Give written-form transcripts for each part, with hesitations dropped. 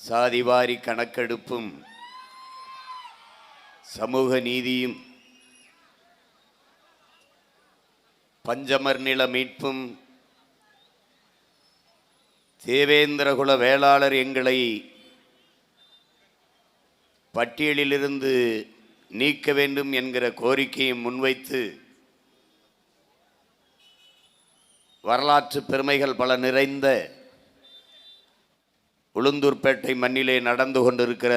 சாதிவாரி கணக்கெடுப்பும் சமூக நீதியும் பஞ்சமர் நில மீட்பும் தேவேந்திரகுல வேளாளர் எங்களை பட்டியலிலிருந்து நீக்க வேண்டும் என்கிற கோரிக்கையை முன்வைத்து வரலாற்று பெருமைகள் பல நிறைந்த உளுந்தூர்பேட்டை மண்ணிலே நடந்து கொண்டிருக்கிற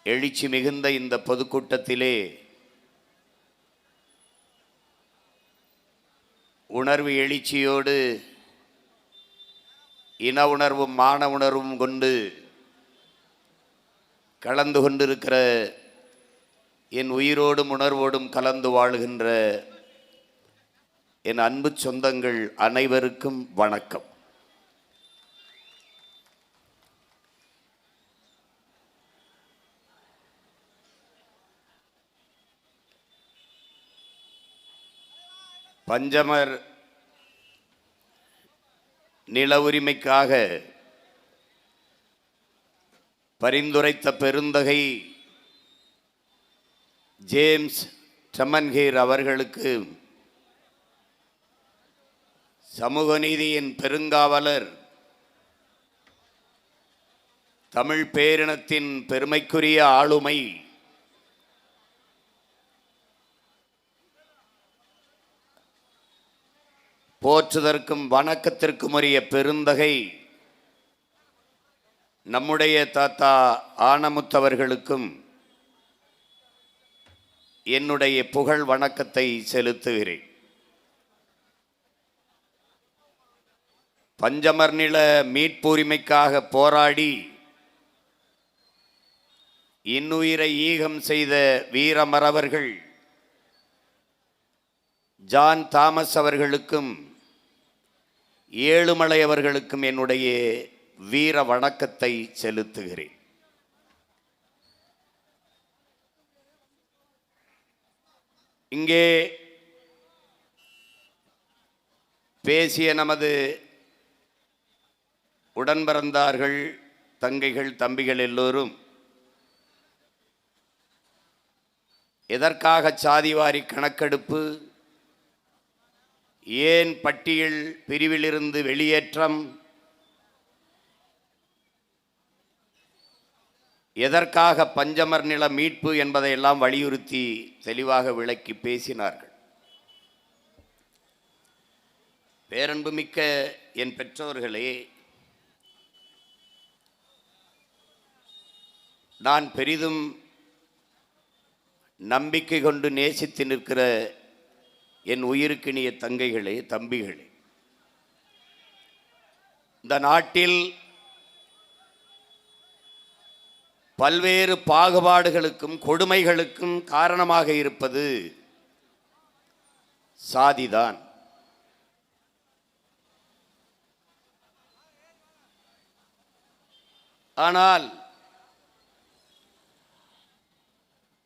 எழுச்சி மிகுந்த இந்த பொதுக்கூட்டத்திலே உணர்வு எழுச்சியோடு இன உணர்வும் மான உணர்வும் கொண்டு கலந்து கொண்டிருக்கிற என் உயிரோடும் உணர்வோடும் கலந்து வாழுகின்ற என் அன்பு சொந்தங்கள் அனைவருக்கும் வணக்கம். பஞ்சமர் நில உரிமைக்காக பரிந்துரைத்த பெருந்தகை ஜேம்ஸ் டமன்ஹீர் அவர்களுக்கு சமூக நீதியின் பெருங்காவலர் தமிழ் பேரினத்தின் பெருமைக்குரிய ஆளுமை போற்றுதற்கும் வணக்கத்திற்கும் உரிய பெருந்தகை நம்முடைய தாத்தா ஆனமுத்தவர்களுக்கும் என்னுடைய புகழ் வணக்கத்தை செலுத்துகிறேன். பஞ்சமர் நில மீட்புரிமைக்காக போராடி இன்னுயிரை ஈகம் செய்த வீரமறவர்கள் ஜான் தாமஸ் அவர்களுக்கும் ஏழுமலை அவர்களுக்கும் என்னுடைய வீர வணக்கத்தை செலுத்துகிறேன். இங்கே பேசிய நமது உடன்பிறந்தார்கள், தங்கைகள், தம்பிகள் எல்லோரும் எதற்காக சாதிவாரி கணக்கெடுப்பு, ஏன் பட்டியல் பிரிவிலிருந்து வெளியேற்றம், எதற்காக பஞ்சமர் நில மீட்பு என்பதையெல்லாம் வலியுறுத்தி தெளிவாக விளக்கி பேசினார்கள். பேரன்புமிக்க என் பெற்றோர்களே, நான் பெரிதும் நம்பிக்கை கொண்டு நேசித்து நிற்கிற என் உயிருக்கினிய தங்கைகளே, தம்பிகளே, இந்த நாட்டில் பல்வேறு பாகுபாடுகளுக்கும் கொடுமைகளுக்கும் காரணமாக இருப்பது சாதிதான். ஆனால்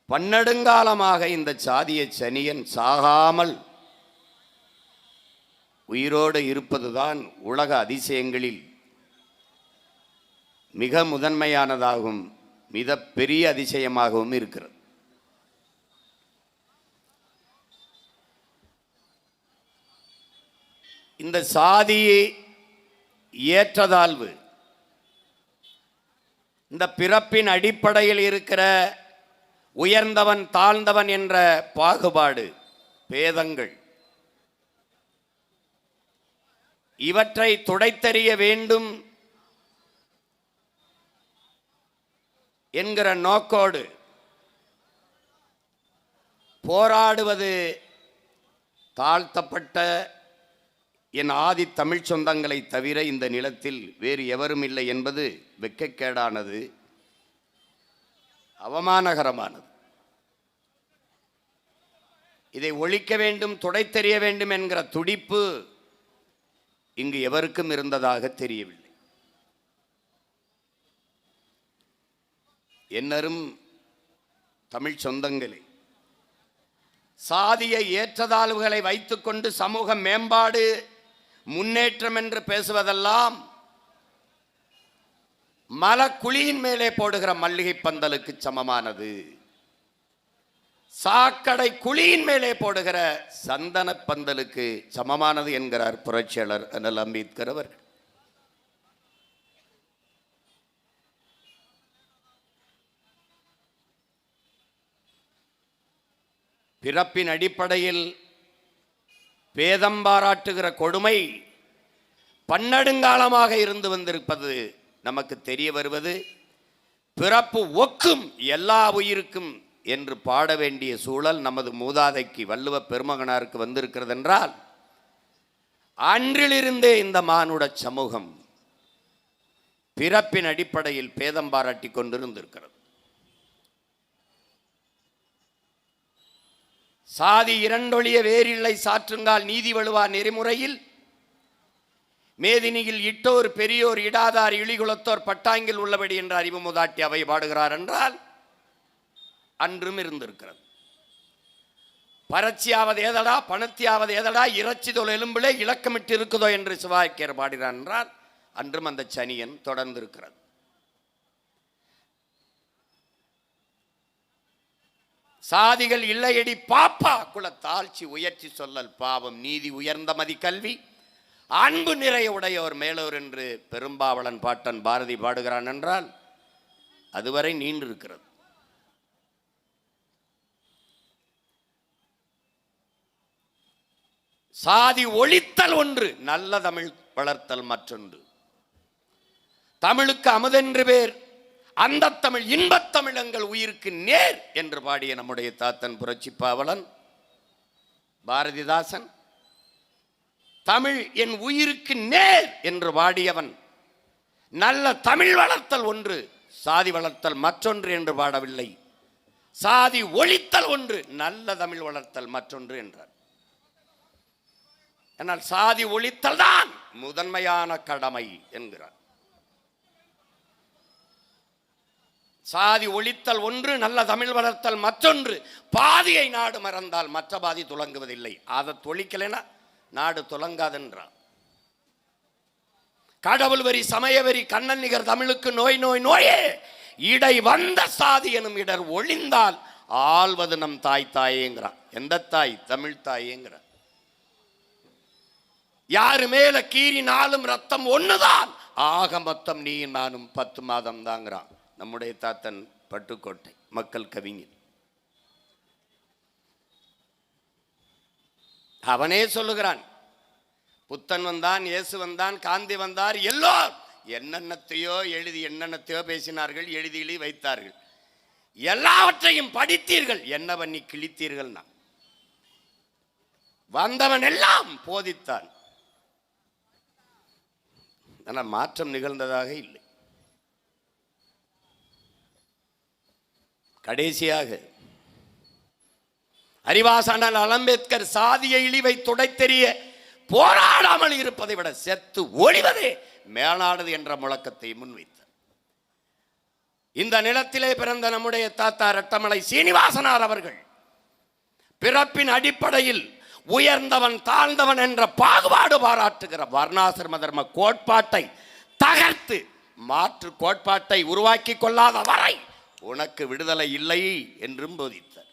பன்னெடுங்காலமாக இந்த சாதிய சனியன் சாகாமல் உயிரோடு இருப்பதுதான் உலக அதிசயங்களில் மிக முதன்மையானதாகும், மிக பெரிய அதிசயமாகவும் இருக்கிறது. இந்த சாதி ஏற்றதாழ்வு, இந்த பிறப்பின் அடிப்படையில் இருக்கிற உயர்ந்தவன் தாழ்ந்தவன் என்ற பாகுபாடு, பேதங்கள், இவற்றை துடைத்தெறிய வேண்டும் என்கிற நோக்கோடு போராடுவது தாழ்த்தப்பட்ட என் ஆதி தமிழ் சொந்தங்களை தவிர இந்த நிலத்தில் வேறு எவரும் இல்லை என்பது வெட்கக்கேடானது, அவமானகரமானது. இதை ஒழிக்க வேண்டும், துடைத்தெறிய வேண்டும் என்கிற துடிப்பு இங்கு எவருக்கும் இருந்ததாக தெரியவில்லை. என்னரும் தமிழ் சொந்தங்களே, சாதிய ஏற்றத்தாழ்வுகளை வைத்துக்கொண்டு சமூக மேம்பாடு, முன்னேற்றம் என்று பேசுவதெல்லாம் மலக்குழியின் மேலே போடுகிற மல்லிகை பந்தலுக்கு சமமானது. சாக்கடை குழியின் மேலே போடுகிற சந்தன பந்தலுக்கு சமமானது என்கிறார் புரட்சியாளர் அண்ணல் அம்பேத்கர் அவர்கள். பிறப்பின் அடிப்படையில் பேதம் பாராட்டுகிற கொடுமை பன்னெடுங்காலமாக இருந்து வந்திருப்பது நமக்கு தெரிய வருவது, பிறப்பு ஒக்கும் எல்லா உயிருக்கும் என்று பாட வேண்டிய சூழல் நமது மூதாதைக்கு வள்ளுவ பெருமகனாருக்கு வந்திருக்கிறது என்றால், அன்றிலிருந்தே இந்த மானுட சமூகம் பிறப்பின் அடிப்படையில் பேதம் பாராட்டி கொண்டிருந்திருக்கிறது. சாதி இரண்டொழிய வேறில்லை சாற்றுங்கால் நீதி வழுவா நெறிமுறையில் மேதினியில் இட்டோர் பெரியோர் இடாதார் இழிகுலத்தோர் பட்டாங்கில் உள்ளபடி என்ற அறிவு மூதாட்டி அவை பாடுகிறார் என்றால் அன்றும் இருந்திருக்கிறது. பரட்சியாவது ஏதடா பணத்தியாவது ஏதடா இறைச்சி தொல் எலும்பிலே இலக்கமிட்டு இருக்குதோ என்று சிவாக்கியர் பாடுகிறார் என்றால் அன்றும் அந்த சனியன் தொடர்ந்திருக்கிறது. சாதிகள் இல்லையடி பாப்பா குலத்தாழ்ச்சி உயர்ச்சி சொல்லல் பாவம் நீதி உயர்ந்த மதி கல்வி அன்பு நிறைய உடையோர் மேலோர் என்று பெரும்பாவளன் பாட்டன் பாரதி பாடுகிறான் என்றால் அதுவரை நீண்டிருக்கிறது. சாதி ஒழித்தல் ஒன்று, நல்ல தமிழ் வளர்த்தல் மற்றொன்று. தமிழுக்கு அமுதென்று பேர், அந்த தமிழ் இன்பத் தமிழ் எங்கள் உயிருக்கு நேர் என்று பாடிய நம்முடைய தாத்தன் புரட்சி பாவலன் பாரதிதாசன், தமிழ் என் உயிருக்கு நேர் என்று பாடியவன் நல்ல தமிழ் வளர்த்தல் ஒன்று, சாதி வளர்த்தல் மற்றொன்று என்று பாடவில்லை. சாதி ஒழித்தல் ஒன்று, நல்ல தமிழ் வளர்த்தல் மற்றொன்று என்றார். ஆனால் சாதி ஒழித்தல் தான் முதன்மையான கடமை என்கிறார். சாதி ஒழித்தல் ஒன்று, நல்ல தமிழ் வளர்த்தல் மற்றொன்று. பாதியை நாடு மறந்தால் மற்ற பாதி துலங்குவதில்லை. அதை தொழிக்கலைன்னா நாடு துலங்காதென்றார். கடவுள் வரி சமய வரி கண்ணன் நிகர் தமிழுக்கு நோய் நோய் நோயே இடை வந்த சாதி எனும் இடர் ஒழிந்தால் ஆள்வது நம் தாய் தாயேங்கிறான். எந்த தாய்? தமிழ் தாயேங்கிறான். யாரு மேல கீறினாலும் ரத்தம் ஒண்ணுதான், ஆக மொத்தம் நீ நானும் 10 மாதம் தாங்கிறான் நம்முடைய தாத்தன் பட்டுக்கோட்டை மக்கள் கவிஞர். அவனே சொல்லுகிறான், புத்தன் வந்தான், இயேசு வந்தான், காந்தி வந்தார், எல்லோரும் என்னென்னத்தையோ எழுதி என்னென்னத்தையோ பேசினார்கள், எழுதி வைத்தார்கள். எல்லாவற்றையும் படித்தீர்கள், என்ன பண்ணி கிழித்தீர்கள்? வந்தவன் எல்லாம் போதித்தான். ஆனால் மாற்றம் நிகழ்ந்ததாக இல்லை. கடைசியாக அறிவாசானால் அம்பேத்கர் சாதிய இழிவை துடைத்தெறிய போராடாமல் இருப்பதை விட செத்து ஒழிவதே மேலானது என்ற முழக்கத்தை முன்வைத்தார். இந்த நிலத்திலே பிறந்த நம்முடைய தாத்தா ரெட்டமலை சீனிவாசனார் அவர்கள் பிறப்பின் அடிப்படையில் உயர்ந்தவன் தாழ்ந்தவன் என்ற பாகுபாடு பாராட்டுகிற வர்ணாசிரம தர்ம கோட்பாட்டை தகர்த்து மாற்று கோட்பாட்டை உருவாக்கி கொள்ளாத வரை உனக்கு விடுதலை இல்லை என்றும் போதித்தார்.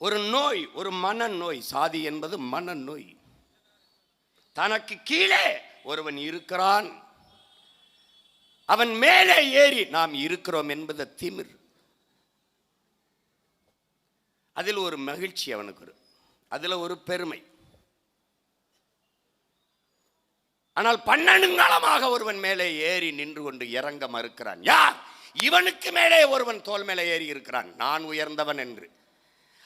ஒரு நோய், ஒரு மனநோய். சாதி என்பது மனநோய். தனக்கு கீழே ஒருவன் இருக்கிறான், அவன் மேலே ஏறி நாம் இருக்கிறோம் என்பது திமிர். அதில் ஒரு மகிழ்ச்சி அவனுக்கு, அதில் ஒரு பெருமை. ஆனால் பன்னெடுங்காலமாக ஒருவன் மேலே ஏறி நின்று கொண்டு இறங்க மறுக்கிறான். யார்? இவனுக்கு மேலே ஒருவன் தோல் மேலே ஏறி இருக்கிறான், நான் உயர்ந்தவன் என்று.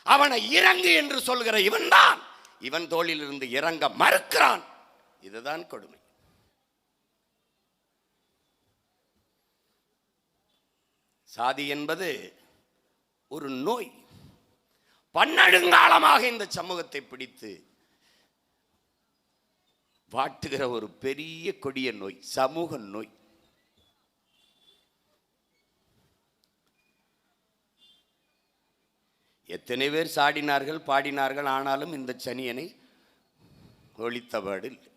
அவனை இறங்கு என்று சொல்கிற இவன் தான் இவன் தோளில் இருந்து இறங்க மறுக்கிறான். இதுதான் கொடுமை. சாதி என்பது ஒரு நோய். பன்னெடுங்காலமாக இந்த சமூகத்தை பிடித்து வாட்டுகிற ஒரு பெரிய கொடிய நோய், சமூக நோய். எத்தனை பேர் சாடினார்கள், பாடினார்கள், ஆனாலும் இந்த சனியனை ஒழித்தபாடு இல்லை.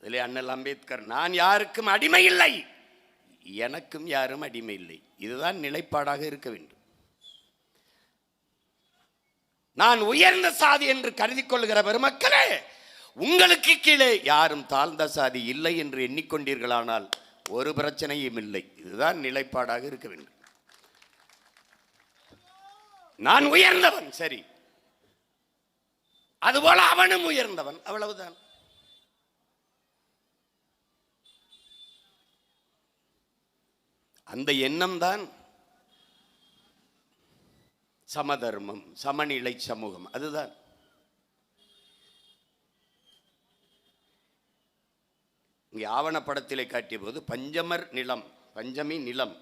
இதிலே அண்ணல் அம்பேத்கர், நான் யாருக்கும் அடிமை இல்லை, எனக்கும் யாரும் அடிமை இல்லை. இதுதான் நிலைப்பாடாக இருக்க வேண்டும். நான் உயர்ந்த சாதி என்று கருதி கொள்கிற பெருமக்களே, உங்களுக்கு கீழே யாரும் தாழ்ந்த சாதி இல்லை என்று எண்ணிக்கொண்டீர்களானால் ஒரு பிரச்சனையும் இல்லை. இதுதான் நிலைப்பாடாக இருக்க வேண்டும். நான் உயர்ந்தவன், சரி, அதுபோல அவனும் உயர்ந்தவன், அவ்வளவுதான். அந்த எண்ணம் தான் சமதர்மம், சமநிலை சமூகம். அதுதான் இங்கே ஆவணப்படத்திலே காட்டிய போது பஞ்சமர் நிலம், பஞ்சமி நிலம்,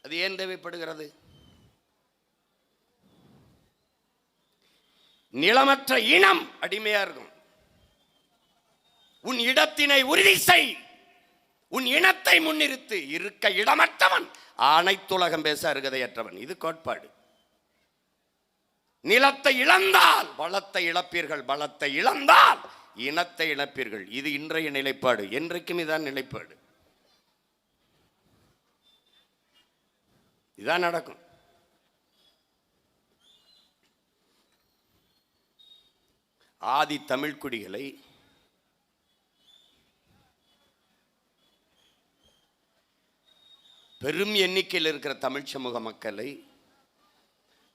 அது ஏன் தேவைப்படுகிறது? நிலமற்ற இனம் அடிமையா இருக்கும். உன் இடத்தினை உறுதி செய், உன் இனத்தை முன்னிறுத்து. இருக்க இடமற்றவன் அனைத்துலகம் பேச அருகதையற்றவன். இது கோட்பாடு. நிலத்தை இழந்தால் வளத்தை இழப்பீர்கள், பலத்தை இழந்தால் இனத்தை இழப்பீர்கள். இது இன்றைய நிலைப்பாடு. என்றைக்கும் இதான் நிலைப்பாடு. இதான் நடக்கும். ஆதி தமிழ் குடிகளை பெரும் எண்ணிக்கையில் இருக்கிற தமிழ் சமூக மக்களை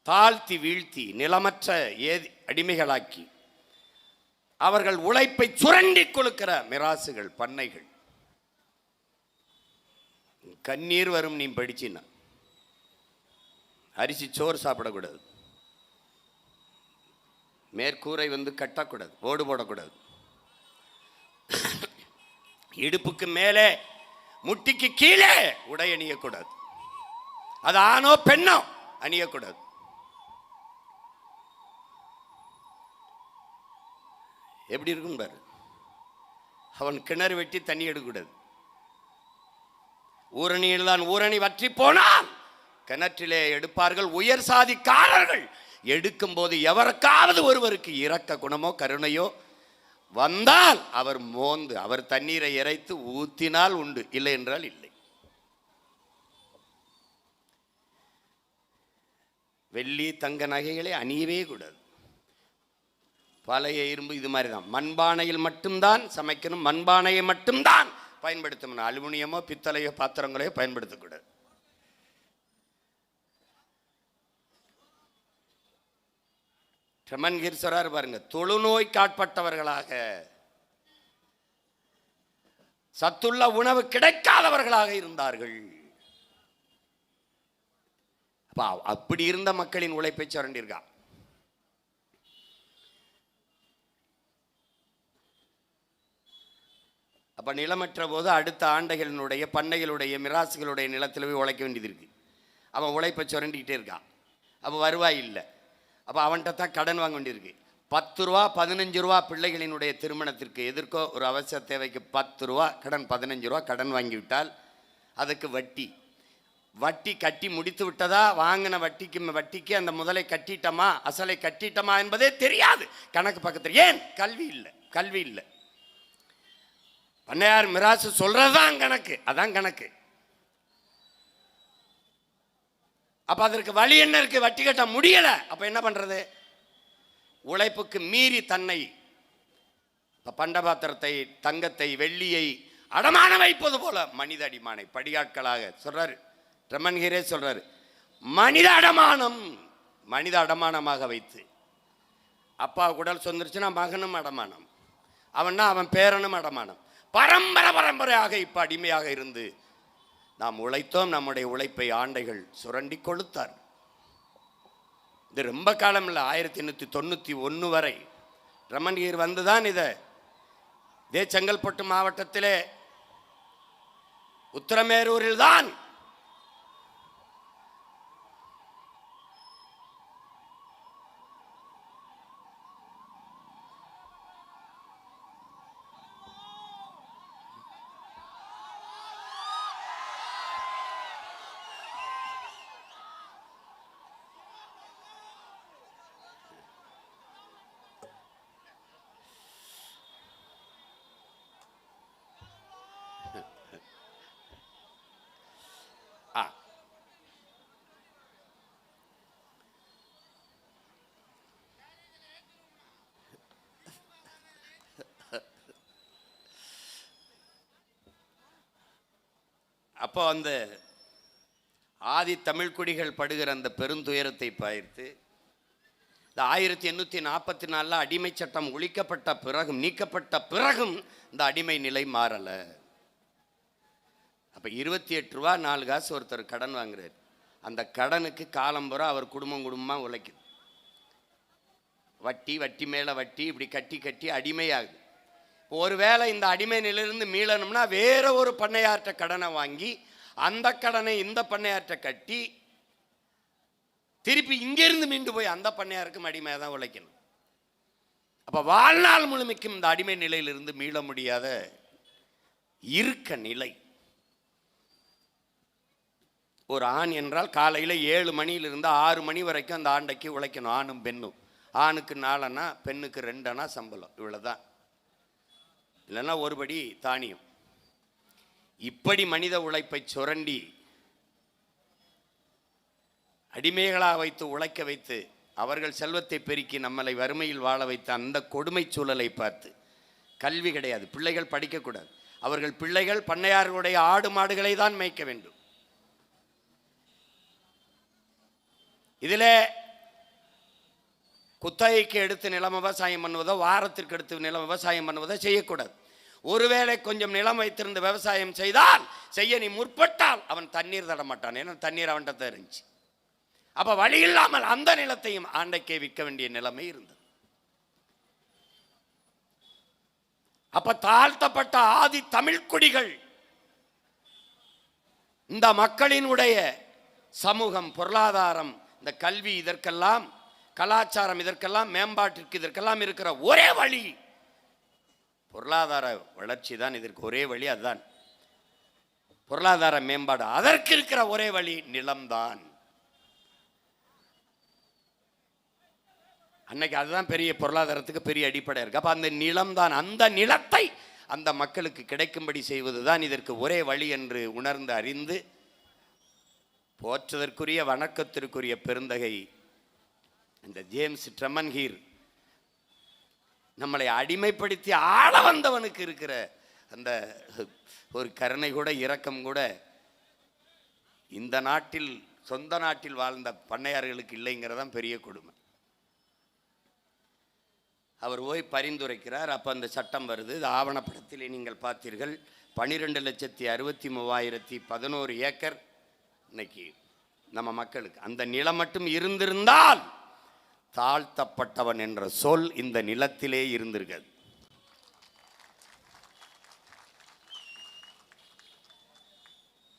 தாழ்த்தி வீழ்த்தி நிலமற்ற அடிமைகளாக்கி அவர்கள் உழைப்பை சுரண்டி கொழுக்கிற மிராசுகள், பண்ணைகள். கண்ணீர் வரும். நீ படிச்சின்னா அரிசி சோறு சாப்பிடக்கூடாது, மேற்கூரை கட்டக்கூடாது, ஓடு போடக்கூடாது, இடுப்புக்கு மேலே முட்டிக்கு கீழே உடை அணியக்கூடாது, அது ஆணோ பெண்ணோ அணியக்கூடாது. எப்படி இருக்கும் பாரு. அவன் கிணறு வெட்டி தண்ணி எடுக்கக்கூடாது. ஊரணியில் தான் ஊரணி வற்றி போனால் கிணற்றிலே எடுப்பார்கள் உயர் சாதிக்காரர்கள். எடுக்கும் போது எவருக்காவது ஒருவருக்கு இரக்க குணமோ கருணையோ வந்தால் அவர் மோந்து அவர் தண்ணீரை இறைத்து ஊத்தினால் உண்டு, இல்லை என்றால் இல்லை. வெள்ளி தங்க நகைகளை அணியவே கூடாது. பழைய இரும்பு இது மாதிரி தான். மண்பானையில் மட்டும்தான் சமைக்கணும், மண்பானையை மட்டும்தான் பயன்படுத்தணும். அலுமினியமோ பித்தளையோ பாத்திரங்களையோ பயன்படுத்தக்கூடாது. ரமன்கீர் சொல்றார் பாருங்க, தொழுநோய் காட்பட்டவர்களாக, சத்துள்ள உணவு கிடைக்காதவர்களாக இருந்தார்கள். அப்படி இருந்த மக்களின் உழைப்பை சுரண்டிருக்கா. அப்ப நிலமற்ற போது அடுத்த ஆண்டைகளினுடைய பண்ணைகளுடைய மிராசுகளுடைய நிலத்தில் போய் உழைக்க வேண்டியது இருக்கு. அவன் உழைப்பை சுரண்டிக்கிட்டே இருக்கான். அப்போ வருவாய் இல்லை. அப்போ அவன்கிட்ட தான் கடன் வாங்க வேண்டியிருக்கு. 10 ரூபா 15 ரூபா பிள்ளைகளினுடைய திருமணத்திற்கு எதற்கோ ஒரு அவசர தேவைக்கு 10 ரூபா கடன், 15 ரூபா கடன் வாங்கிவிட்டால் அதுக்கு வட்டி. வட்டி கட்டி முடித்து விட்டதா, வாங்கின வட்டிக்கு அந்த முதலை கட்டிட்டமா அசலை கட்டிட்டமா என்பதே தெரியாது. கணக்கு பக்கத்தில் ஏன் கல்வி இல்லை. பண்ணையார் மிராசு சொல்றதுதான் கணக்கு, அதான் கணக்கு. அப்ப அதற்கு வழி என்ன இருக்கு? வட்டி கட்ட முடியல. அப்ப என்ன பண்றது? உழைப்புக்கு மீறி தன்னை பண்டபாத்திரத்தை, தங்கத்தை, வெள்ளியை அடமான வைப்பது போல மனித அடிமானை படியாட்களாக சொல்றாரு. ரமன்கீரே சொல்றாரு, மனித அடமானமாக வைத்து. அப்பா உடல் சொந்துருச்சுன்னா மகனும் அடமானம், அவன்னா அவன் பேரனும் அடமானம். பரம்பரையாக இப்ப அடிமையாக இருந்து நாம் உழைத்தோம். நம்முடைய உழைப்பை ஆண்டைகள் சுரண்டி கொளுத்தார். இது ரொம்ப காலம் இல்லை, 1891 வரை ரமன்கீர் வந்துதான் இதே செங்கல்பட்டு மாவட்டத்திலே உத்தரமேரூரில் தான் அப்போ அந்த ஆதி தமிழ் குடிகள் படுகிற அந்த பெருந்துயரத்தை பார்த்து இந்த 1844 அடிமை சட்டம் ஒழிக்கப்பட்ட பிறகும் நீக்கப்பட்ட பிறகும் இந்த அடிமை நிலை மாறலை. அப்போ 28 ரூபா 4 காசு ஒருத்தர் கடன் வாங்குறாரு. அந்த கடனுக்கு காலம்புற அவர் குடும்பமாக உழைக்குது. வட்டி வட்டி மேலே வட்டி இப்படி கட்டி கட்டி அடிமையாகுது. ஒருவேளை இந்த அடிமை நிலையிலிருந்து மீளணும்னா வேற ஒரு பண்ணையாற்ற கடனை வாங்கி அந்த கடனை இந்த பண்ணையாற்ற கட்டி திருப்பி இங்கிருந்து மீண்டு போய் அந்த பண்ணையாருக்கும் அடிமையாக தான் உழைக்கணும். அப்போ வாழ்நாள் முழுமைக்கும் இந்த அடிமை நிலையிலிருந்து மீள முடியாத இருக்க நிலை. ஒரு ஆண் என்றால் காலையில் 7 மணியிலிருந்து 6 மணி வரைக்கும் அந்த ஆண்டைக்கு உழைக்கணும், ஆணும் பெண்ணும். ஆணுக்கு 4 அணா, பெண்ணுக்கு 2 அணா சம்பளம், இவ்வளோதான். இல்லைன்னா ஒருபடி தானியம். இப்படி மனித உழைப்பை சுரண்டி அடிமைகளாக வைத்து உழைக்க வைத்து அவர்கள் செல்வத்தை பெருக்கி நம்மளை வறுமையில் வாழ வைத்த அந்த கொடுமை சூழலை பார்த்து கல்வி கிடையாது, பிள்ளைகள் படிக்கக்கூடாது. அவர்கள் பிள்ளைகள் பண்ணையார்களுடைய ஆடு மாடுகளை தான் மேய்க்க வேண்டும். இதில் குத்தகைக்கு எடுத்து நிலம் விவசாயம் பண்ணுவதோ வாரத்திற்கு எடுத்து நிலம் விவசாயம் பண்ணுவதோ செய்யக்கூடாது. ஒருவேளை கொஞ்சம் நிலம் வைத்திருந்து விவசாயம் செய்தால் செய்ய நீ முற்பட்டால் அவன் தண்ணீர் தட மாட்டான். ஏன்னா தண்ணீர் அவன்கிட்ட தான் இருந்துச்சு. அப்போ வழி இல்லாமல் அந்த நிலத்தையும் ஆண்டைக்கே விற்க வேண்டிய நிலைமை இருந்தது. அப்ப தாழ்த்தப்பட்ட ஆதி தமிழ் குடிகள் இந்த மக்களினுடைய சமூகம், பொருளாதாரம், இந்த கல்வி, இதற்கெல்லாம் கலாச்சாரம், இதற்கெல்லாம் மேம்பாட்டிற்கு இதற்கெல்லாம் இருக்கிற ஒரே வழி பொருளாதார வளர்ச்சி தான். இதற்கு ஒரே வழி அதுதான், பொருளாதார மேம்பாடு. அதற்கு இருக்கிற ஒரே வழி நிலம்தான். அன்னைக்கு அதுதான் பெரிய பொருளாதாரத்துக்கு பெரிய அடிப்படை இருக்கு. அப்ப அந்த நிலம்தான், அந்த நிலத்தை அந்த மக்களுக்கு கிடைக்கும்படி செய்வதுதான் இதற்கு ஒரே வழி என்று உணர்ந்து அறிந்து போற்றுதற்குரிய வணக்கத்திற்குரிய பெருந்தகை இந்த ஜேம்ஸ் ட்ரெமன்ஹீர் நம்மளை அடிமைப்படுத்தி ஆள வந்தவனுக்கு இருக்கிற அந்த ஒரு கருணை கூட இரக்கம் கூட இந்த நாட்டில், சொந்த நாட்டில் வாழ்ந்த பண்ணையார்களுக்கு இல்லைங்கிறதான் பெரிய கொடுமை. அவர் போய் பரிந்துரைக்கிறார். அப்போ அந்த சட்டம் வருது. இது ஆவணப்படத்திலே நீங்கள் பார்த்தீர்கள். 12,63,011 ஏக்கர் இன்னைக்கு நம்ம மக்களுக்கு. அந்த நிலம் மட்டும் இருந்திருந்தால் தாழ்த்தப்பட்டவன் என்ற சொல் இந்த நிலத்திலே இருந்திருக்கிறது.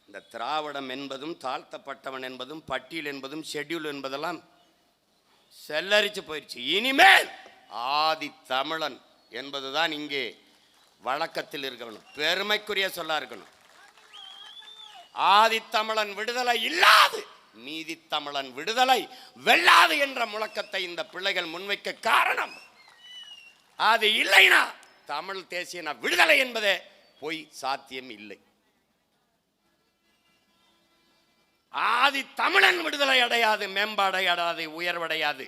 இந்த திராவிடம் என்பதும் தாழ்த்தப்பட்டவன் என்பதும் பட்டியல் என்பதும் ஷெட்யூல் என்பதெல்லாம் செல்லரிச்சு போயிடுச்சு. இனிமேல் ஆதி தமிழன் என்பதுதான் இங்கே வழக்கத்தில் இருக்கணும், பெருமைக்குரிய சொல்லா இருக்கணும். ஆதி தமிழன் விடுதலை இல்லாது நீதி தமிழன் விடுதலை வெல்லாது என்ற முழக்கத்தை இந்த பிள்ளைகள் முன்வைக்க காரணம், அது இல்லைனா தமிழ் தேசிய விடுதலை என்பதே பொய், சாத்தியம் இல்லை. ஆதி தமிழன் விடுதலை அடையாது, மேம்பாடை அடையாது, உயர்வடையாது.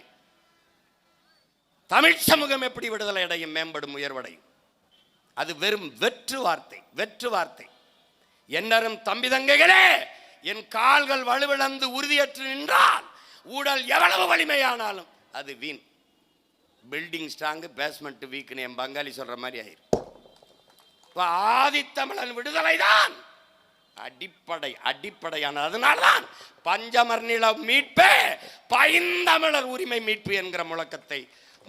தமிழ் சமூகம் எப்படி விடுதலை அடையும், மேம்படும், உயர்வடையும்? அது வெறும் வெற்று வார்த்தை, வெற்று வார்த்தை. என்னரும் தம்பி தங்கைகளே, என் கால்கள் வலுவிழந்து உறுதியற்று நின்றால் ஊழல் எவ்வளவு வலிமையானாலும் அது வீண். பில்டிங் ஸ்ட்ராங்கு, பேஸ்மெண்ட் வீக்னு என் பங்காளி சொல்ற மாதிரி ஆயிரும். ஆதித்தமிழன் விடுதலை தான் அடிப்படை, அடிப்படையான. அதனால்தான் பஞ்சமர் நில மீட்பே பைந்தமிழர் உரிமை மீட்பு என்கிற முழக்கத்தை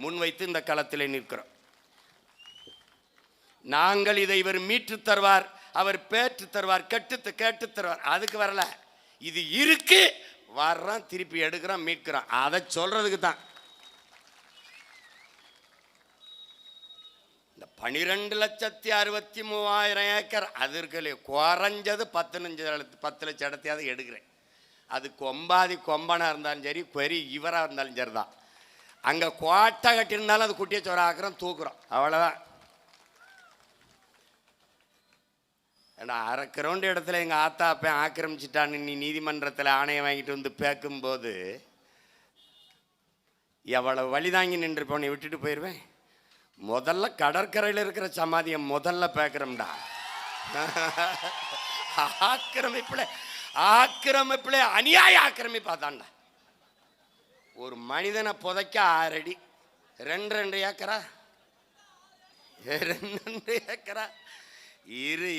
முன்வைத்து இந்த களத்திலே நிற்கிறோம். நாங்கள் இதை இவர் மீட்டு தருவார், அவர் பேற்று தருவார், கேட்டு தருவார், அதுக்கு வரல. இது இருக்கு, வர்றோம், திருப்பி எடுக்கிறோம், மீட்கிறோம், அதை சொல்றதுக்கு தான். இந்த 12,63,000 ஏக்கர் அது இருக்கலையே, குறைஞ்சது 10 லட்சம் இடத்தையாவது எடுக்கிறேன். அது கொம்பாதி கொம்பனா இருந்தாலும் சரி, பெரிய இவராக இருந்தாலும் சரி தான். அங்கே கோட்டை கட்டியிருந்தாலும் அது குட்டியை சோற ஆக்குறோம், தூக்குறோம், அவ்வளோதான். ஏன்னா அரை கிரவுண்ட் இடத்துல எங்கள் ஆத்தா அப்பன் ஆக்கிரமிச்சிட்டான்னு நீ நீதிமன்றத்தில் ஆணையம் வாங்கிட்டு வந்து பேக்கும்போது எவ்வளோ வழி தாங்கி நின்றுப்போனை விட்டுட்டு போயிடுவேன். முதல்ல கடற்கரையில் இருக்கிற சமாதியை முதல்ல பேக்கிறோம்டா. ஆக்கிரமிப்புல அநியாய ஆக்கிரமிப்பா தாண்டா. ஒரு மனிதனை புதைக்க 6 அடி, 2 ஏக்கரா, 2 ஏக்கரா. இரு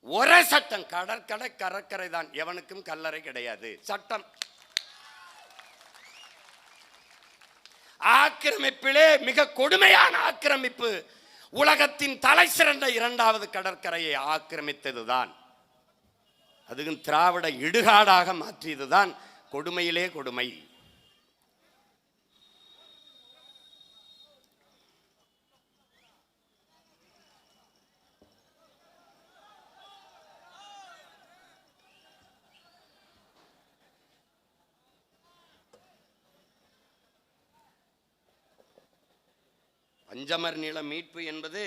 ஒரே சட்டம், கடற்கரை தான், எவனுக்கும் கல்லறை கிடையாது சட்டம். ஆக்கிரமிப்பிலே மிக கொடுமையான ஆக்கிரமிப்பு உலகத்தின் தலை சிறந்த 2வது கடற்கரையை ஆக்கிரமித்ததுதான். அதுவும் திராவிட இடுகாடாக மாற்றியதுதான் கொடுமையிலே கொடுமை. பஞ்சமர் நில மீட்பு என்பது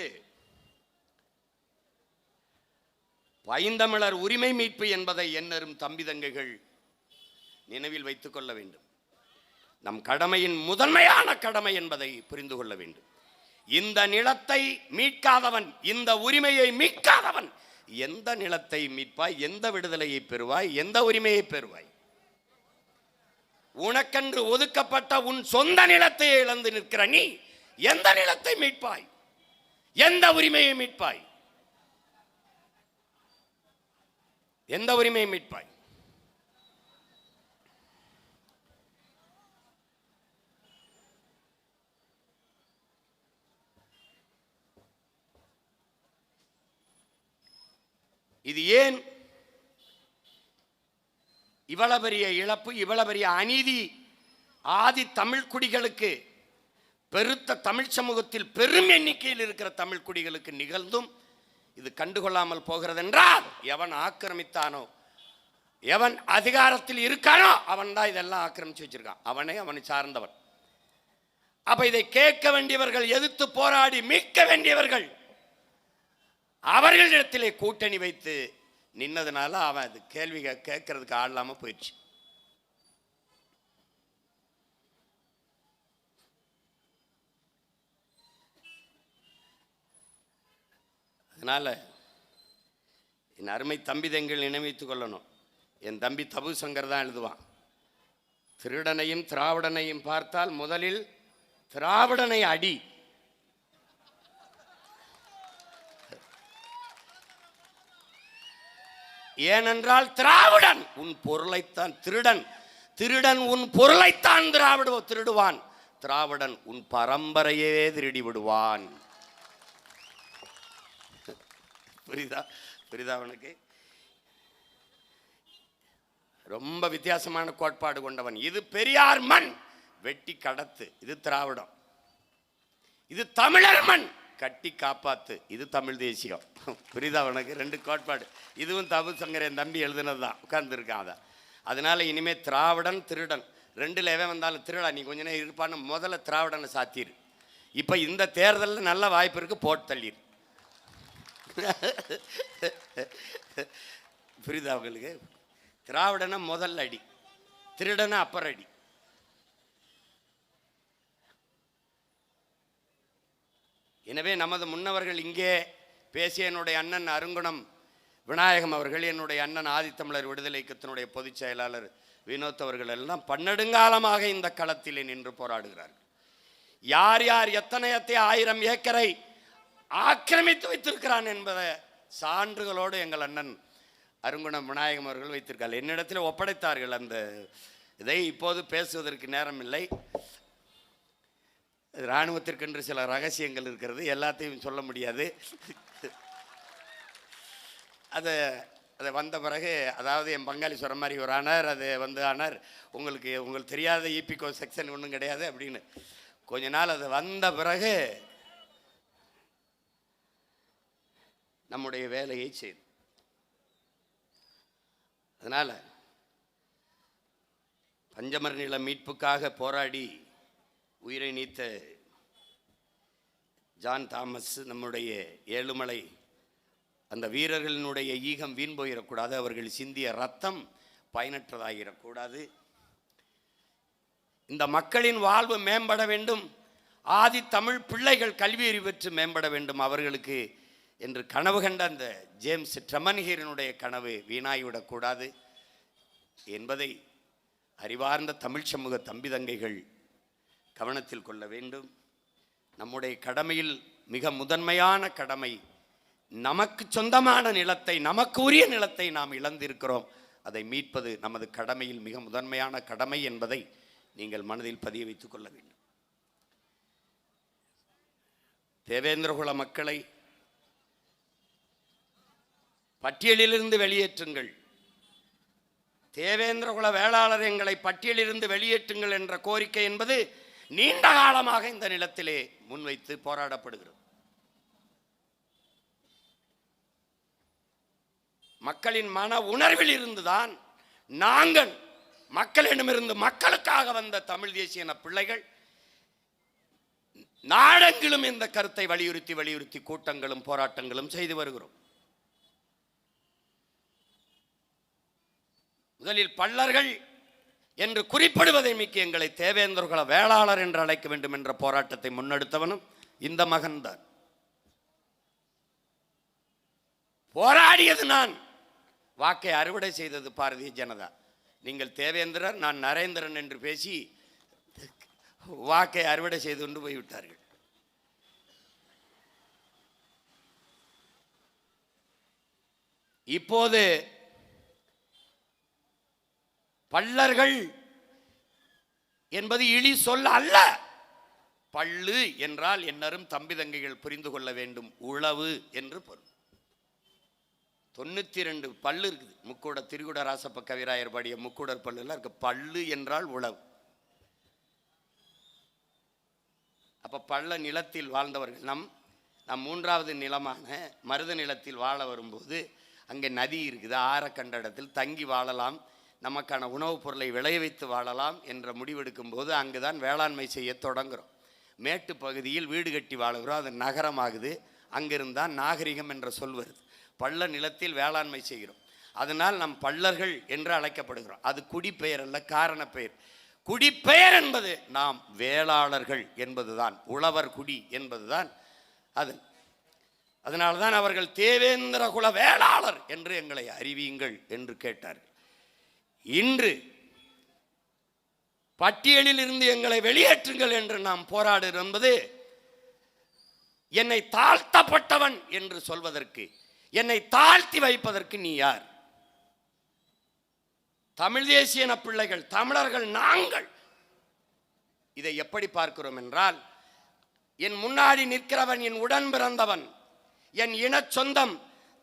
பைந்தமிழர் உரிமை மீட்பு என்பதை எண்ணரும் தம்பி தங்கைகள் நினைவில் வைத்துக் கொள்ள வேண்டும். நம் கடமையின் முதன்மையான கடமை என்பதை புரிந்து கொள்ள வேண்டும். இந்த நிலத்தை மீட்காதவன், இந்த உரிமையை மீட்காதவன் எந்த நிலத்தை மீட்பாய்? எந்த விடுதலையை பெறுவாய்? எந்த உரிமையை பெறுவாய்? உனக்கென்று ஒதுக்கப்பட்ட உன் சொந்த நிலத்தை இழந்து நிற்கிற நீ எந்த நிலத்தை மீட்பாய்? எந்த உரிமையை மீட்பாய்? எந்த உரிமையை மீட்பாய்? இது ஏன் இவ்வளவு பெரிய இழப்பு, இவ்வளவு பெரிய அநீதி ஆதி தமிழ் குடிகளுக்கு, பெருத்த தமிழ் சமூகத்தில் பெரும் எண்ணிக்கையில் இருக்கிற தமிழ் குடிகளுக்கு நிகழ்ந்தும் இது கண்டுகொள்ளாமல் போகிறது என்றால், எவன் ஆக்கிரமித்தானோ, எவன் அதிகாரத்தில் இருக்கானோ அவன் தான் இதெல்லாம் ஆக்கிரமிச்சு வச்சிருக்கான். அவனை சார்ந்தவன். அப்ப இதை கேட்க வேண்டியவர்கள், எதிர்த்து போராடி மீட்க வேண்டியவர்கள் அவர்களிடத்திலே கூட்டணி வைத்து நின்னதுனால அவன் அது கேள்வி கேட்கறதுக்கு ஆள் இல்லாம போயிடுச்சு. அதனால என் அருமை தம்பி தங்கள் நினைவைத்துக் கொள்ளணும். என் தம்பி தபு சங்கர் தான் எழுதுவான், திருடனையும் திராவிடனையும் பார்த்தால் முதலில் திராவிடனை அடி. ஏனென்றால் திராவிடன் உன் பொருளைத்தான் திருடன் உன் பொருளைத்தான் திருடுவான். திராவிடன் உன் பரம்பரையே திருடி விடுவான். புரியுதா அவனுக்கு? ரொம்ப வித்தியாசமான கோட்பாடு கொண்டவன். இது பெரியார் மண், வெட்டி கடத்து, இது திராவிடம். இது தமிழர் மண், கட்டி காப்பாத்து, இது தமிழ் தேசியம். புரியுதா அவனுக்கு? 2 கோட்பாடு. இதுவும் தபு சங்கர் என் தம்பி எழுதுனது தான், உட்கார்ந்துருக்கான். அதான் அதனால இனிமே திராவிடன் திருடன் 2ல் எவன் வந்தாலும் திருடா நீ கொஞ்ச நேரம் இருப்பான்னு முதல்ல திராவிடனை சாத்திரு. இப்போ இந்த தேர்தலில் நல்ல வாய்ப்பு இருக்கு, போட்டு தள்ளிடு. புரியுதா அவங்களுக்கு? திராவிடனை முதல் அடி, திருடனை அப்புறம் அடி. எனவே நமது முன்னவர்கள் இங்கே பேசிய என்னுடைய அண்ணன் அருங்குணம் விநாயகம் அவர்கள், என்னுடைய அண்ணன் ஆதித்தமிழர் விடுதலை இயக்கத்தினுடைய பொதுச் செயலாளர் வினோத் அவர்கள் எல்லாம் பன்னெடுங்காலமாக இந்த களத்திலே நின்று போராடுகிறார்கள். யார் யார் எத்தனை 1000 ஏக்கரை ஆக்கிரமித்து வைத்திருக்கிறான் என்பதை சான்றுகளோடு எங்கள் அண்ணன் அருங்குணம் விநாயகம் அவர்கள் வைத்திருக்கார்கள். என்னிடத்தில் ஒப்படைத்தார்கள் அந்த இதை. இப்போது பேசுவதற்கு நேரம் இல்லை. இராணுவத்திற்கென்று சில ரகசியங்கள் இருக்கிறது, எல்லாத்தையும் சொல்ல முடியாது. அதை வந்த பிறகு, அதாவது என் பங்காளி சொல்கிற மாதிரி ஒரு ஆனார், அது ஆனார் உங்களுக்கு தெரியாத இபிகோ செக்ஷன் ஒன்றும் கிடையாது அப்படின்னு கொஞ்ச நாள் அது வந்த பிறகு நம்முடைய வேலையை செய்து. அதனால் பஞ்சமர் நில மீட்புக்காக போராடி உயிரை நீத்த ஜான் தாமஸ், நம்முடைய ஏழுமலை, அந்த வீரர்களினுடைய ஈகம் வீண் போயிடக்கூடாது, அவர்கள் சிந்திய ரத்தம் பயனற்றதாகிடக்கூடாது. இந்த மக்களின் வாழ்வு மேம்பட வேண்டும், ஆதி தமிழ் பிள்ளைகள் கல்வி அறிவு பெற்று மேம்பட வேண்டும், அவர்களுக்கு என்று கனவு கண்ட அந்த ஜேம்ஸ் ட்ரெமன்ஹீரனுடைய கனவு வீணாகிவிடக்கூடாது என்பதை அறிவார்ந்த தமிழ் சமூக தம்பி தங்கைகள் கவனத்தில் கொள்ள வேண்டும். நம்முடைய கடமையில் மிக முதன்மையான கடமை, நமக்கு சொந்தமான நிலத்தை, நமக்கு உரிய நிலத்தை நாம் இழந்திருக்கிறோம். அதை மீட்பது நமது கடமையில் மிக முதன்மையான கடமை என்பதை நீங்கள் மனதில் பதிய வைத்துக் கொள்ள வேண்டும். தேவேந்திரகுல மக்களை பட்டியலிலிருந்து வெளியேற்றுங்கள், தேவேந்திரகுல வேளாளர் எங்களை பட்டியலிலிருந்து வெளியேற்றுங்கள் என்ற கோரிக்கை என்பது நீண்ட காலமாக இந்த நிலத்திலே முன்வைத்து போராடப்படுகிறது. மக்களின் மன உணர்வில் இருந்துதான் நாங்கள் மக்களிடமிருந்து மக்களுக்காக வந்த தமிழ் தேசிய பிள்ளைகள் நாடெங்கிலும் இந்த கருத்தை வலியுறுத்தி கூட்டங்களும் போராட்டங்களும் செய்து வருகிறோம். முதலில் பள்ளர்கள் என்று குறிப்பிடுவதை மிக்க எங்களை தேவேந்திரகுல வேளாளர் என்று அழைக்க வேண்டும் என்ற போராட்டத்தை முன்னெடுத்தவனும் இந்த மகன்தான். போராடியது நான், வாக்கை அறுவடை செய்தது பாரதிய ஜனதா. நீங்கள் தேவேந்திரர், நான் நரேந்திரன் என்று பேசி வாக்கை அறுவடை செய்து கொண்டு போய்விட்டார்கள். இப்போது பள்ளர்கள் என்பது இழி சொல்ல அல்ல. பள்ளு என்றால் என்னரும் தம்பி தங்கைகள் புரிந்து கொள்ள வேண்டும், உழவு என்று பொருள். 92 பல்லு இருக்குது. முக்கூட திரிகுட ராசப்ப கவிராயர் பாடிய முக்கூடர் பல்லுலாம் இருக்கு. பல்லு என்றால் உழவு. அப்ப பள்ள நிலத்தில் வாழ்ந்தவர்கள் நம் மூன்றாவது நிலமான மருத நிலத்தில் வாழ வரும்போது அங்கே நதி இருக்குது, ஆற கண்ட இடத்தில் தங்கி வாழலாம், நமக்கான உணவுப் பொருளை விளைய வைத்து வாழலாம் என்ற முடிவெடுக்கும் போது அங்குதான் வேளாண்மை செய்ய தொடங்குகிறோம். மேட்டு பகுதியில் வீடு கட்டி வாழுகிறோம், அது நகரமாகுது. அங்கிருந்தான் நாகரிகம் என்ற சொல் வருது. பள்ள நிலத்தில் வேளாண்மை செய்கிறோம், அதனால் நம் பள்ளர்கள் என்று அழைக்கப்படுகிறோம். அது குடிப்பெயர் அல்ல, காரண பெயர். குடிப்பெயர் என்பது நாம் வேளாளர்கள் என்பதுதான், உழவர் குடி என்பதுதான் அது. அதனால்தான் அவர்கள் தேவேந்திரகுல வேளாளர் என்று எங்களை அறிவியுங்கள் என்று கேட்டார்கள். இன்று பட்டியலில் இருந்து எங்களை வெளியேற்றுங்கள் என்று நாம் போராடுகிறோம் என்பது என்னை தாழ்த்தப்பட்டவன் என்று சொல்வதற்கு, என்னை தாழ்த்தி வைப்பதற்கு நீ யார்? தமிழ் தேசிய பிள்ளைகள், தமிழர்கள் நாங்கள். இதை எப்படி பார்க்கிறோம் என்றால், என் முன்னாடி நிற்கிறவன் என் உடன் பிறந்தவன், என் இன சொந்தம்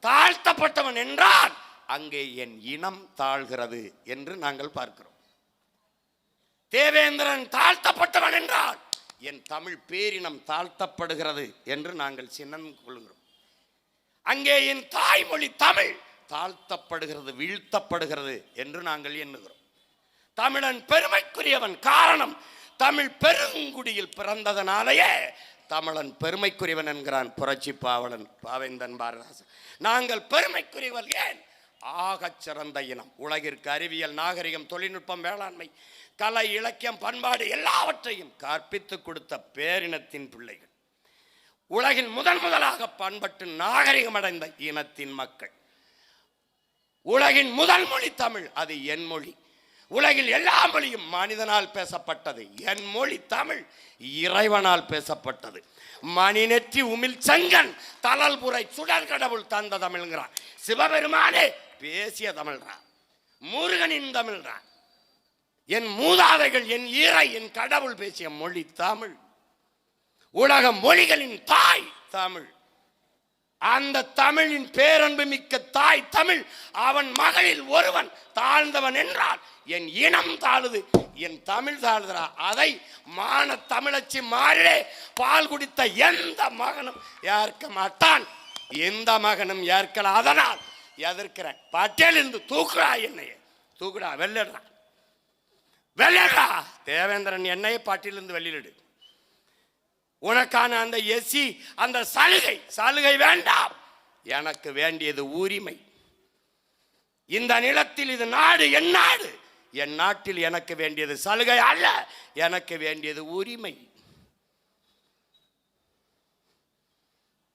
தாழ்த்தப்பட்டவன் என்றால் அங்கே என் இனம் தாழ்கிறது என்று நாங்கள் பார்க்கிறோம். தேவேந்திரன் தாழ்த்தப்பட்டவன் என்றால் என் தமிழ் பேரினம் தாழ்த்தப்படுகிறது என்று நாங்கள் சின்னம் கொள்கிறோம். அங்கே என் தாய்மொழி தமிழ் தாழ்த்தப்படுகிறது, வீழ்த்தப்படுகிறது என்று நாங்கள் எண்ணுகிறோம். தமிழன் பெருமைக்குரியவன், காரணம் தமிழ் பெருங்குடியில் பிறந்ததனாலேயே தமிழன் பெருமைக்குரியவன் என்கிறான் புரட்சி பாவலன் பாவேந்தன் பாரதாசன். நாங்கள் பெருமைக்குரியவன் ஏன்? ஆகச் சிறந்த இனம். உலகிற்கு அறிவியல், நாகரிகம், தொழில்நுட்பம், வேளாண்மை, கலை, இலக்கியம், பண்பாடு எல்லாவற்றையும் கற்பித்து கொடுத்த பேரினத்தின் பிள்ளைகள். உலகில் முதலாக பண்பட்டு நாகரிகம் அடைந்த இனத்தின் மக்கள். உலகின் முதல் மொழி தமிழ், அது என் மொழி. உலகில் எல்லா மொழியும் மனிதனால் பேசப்பட்டது, என் மொழி தமிழ் இறைவனால் பேசப்பட்டது. மணிநெற்றி உமிழ் செங்கன் தளல்புரை சுடர் கடவுள் தந்த தமிழ்ங்கிறான். சிவபெருமானே பேசிய தமிழ்றான், முருகனின் தமிழ்றான். என் மூதாதைகள், என் ஈரை, என் கடவுள் பேசிய மொழி தமிழ். உலக மொழிகளின் தாய் தமிழ். அந்த தமிழின் பேரன்பு மிக்க தாய் தமிழ். அவன் மகளில் ஒருவன் தாழ்ந்தவன் என்றால் என் இனம் தாழுது, என் தமிழ் தாழுதுரா. அதை மான தமிழச்சி மாறிலே பால் குடித்த எந்த மகனும் ஏற்க மாட்டான், எந்த மகனும் ஏற்கல. அதனால் எதிர்க்கிறேன். பட்டியலிருந்து தூக்குடா, என்னைய தூக்குடா, வெள்ளிடுறா, வெள்ளிடுறா. தேவேந்திரன் என்னைய பட்டியலிருந்து வெளியிடு. உனக்கான அந்த எஸ்சி, அந்த சலுகை வேண்டாம். எனக்கு வேண்டியது உரிமை. இந்த நிலத்தில் இது நாடு, என் நாடு. என் நாட்டில் எனக்கு வேண்டியது சலுகை அல்ல, எனக்கு வேண்டியது உரிமை.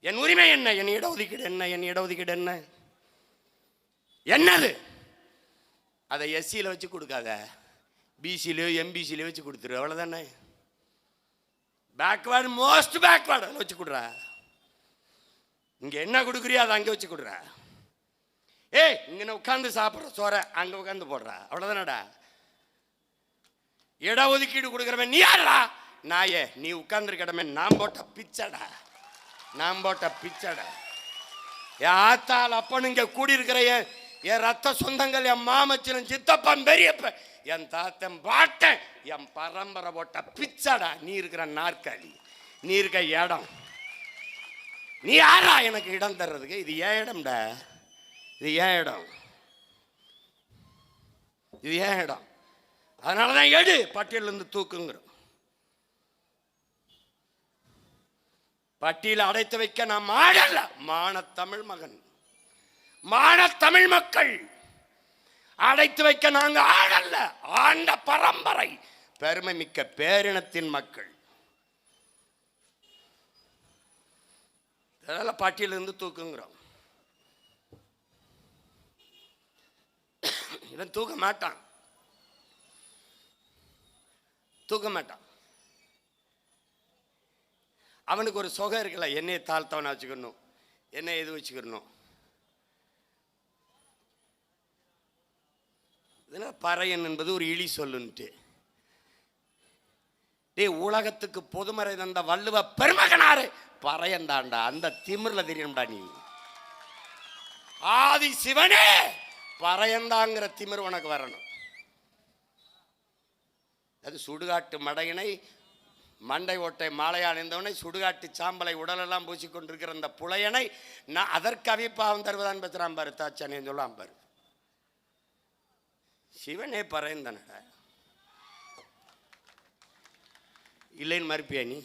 என் உரிமை என்ன? என் இடஒதுக்கீடு என்ன? என் இடஒதுக்கீடு என்ன? என்னது? அதை எஸ்சியில் வச்சு கொடுக்காத, பிசிலையோ எம்பிசிலையோ வச்சு கொடுத்துரு, அவ்வளோதானே. பேக்வேர்டு, மோஸ்ட் பேக்வேர்டு அதை வச்சு கொடுறா. இங்கே என்ன கொடுக்குறியோ அதை அங்கே வச்சு கொடுறா. ஏய், இங்கே உட்காந்து சாப்பிட்ற சோற அங்கே உட்காந்து போடுறா, அவ்வளோதானடா. இடஒதுக்கீடு கொடுக்குறவன் நீ யாரா? நாயே, நீ உட்கார்ந்துருக்கடமே நான் போட்ட பிச்சடா, நான் போட்ட பிச்சடா. என் ஆத்தால் அப்பனு இங்கே கூடியிருக்கிற என் ரத்த சொந்தங்கள், என் மாமச்சனன், சித்தப்பன், பெரியப்ப, என் தாத்தன், பாட்டன், என் பரம்பரை போட்ட பிச்சடா. நீ இருக்கிற நாற்காலி, நீ இருக்க இடம், நீ யாரா எனக்கு இடம் தர்றதுக்கு? இது ஏன் இடம்டா, இது ஏன் இடம், இது ஏன் இடம்? அதனாலதான் எடு, பட்டியலிருந்து தூக்குங்கிறோம். பட்டியல அடைத்து வைக்க நாம் ஆடல்ல, மானத்தமிழ் மகன், மானத்தமிழ் மக்கள். அடைத்து வைக்க நாங்க ஆடல்ல, ஆண்ட பரம்பரை, பெருமை மிக்க பேரினத்தின் மக்கள். அதனால பட்டியலிருந்து தூக்குங்கிறோம். இவன் தூக்க மாட்டான், தூக்க மாட்டான். அவனுக்கு ஒரு சுகம் இருக்குல்ல, என்னையை தாழ்த்தவனை வச்சுக்கணும், என்ன எது வச்சுக்கணும். பறையன் என்பது ஒரு இழி சொல்லுன்ட்டு. டே, உலகத்துக்கு பொதுமறை தந்த வள்ளுவ பெருமகனாரு பறையன் தாண்டா. அந்த திமிர்ல தெரியணும்டா நீ. ஆதி சிவனே பறையந்தாங்கிற திமிர் உனக்கு வரணும். அது சுடுகாட்டு மடையினை மண்டை ஓட்டை மாலையா அணிந்தவனை, சுடுகாட்டு சாம்பலை உடலெல்லாம் பூசிக்கொண்டிருக்கிற அந்த புலையனை நான் அதற்கு அவிப்பாவம் தருவதான் பேசுறான் பாரு, தாச்சானே சொல்லாம் பாரு. சிவனே பறையந்தானடா, இல்லைன்னு மறுப்பியா நீ?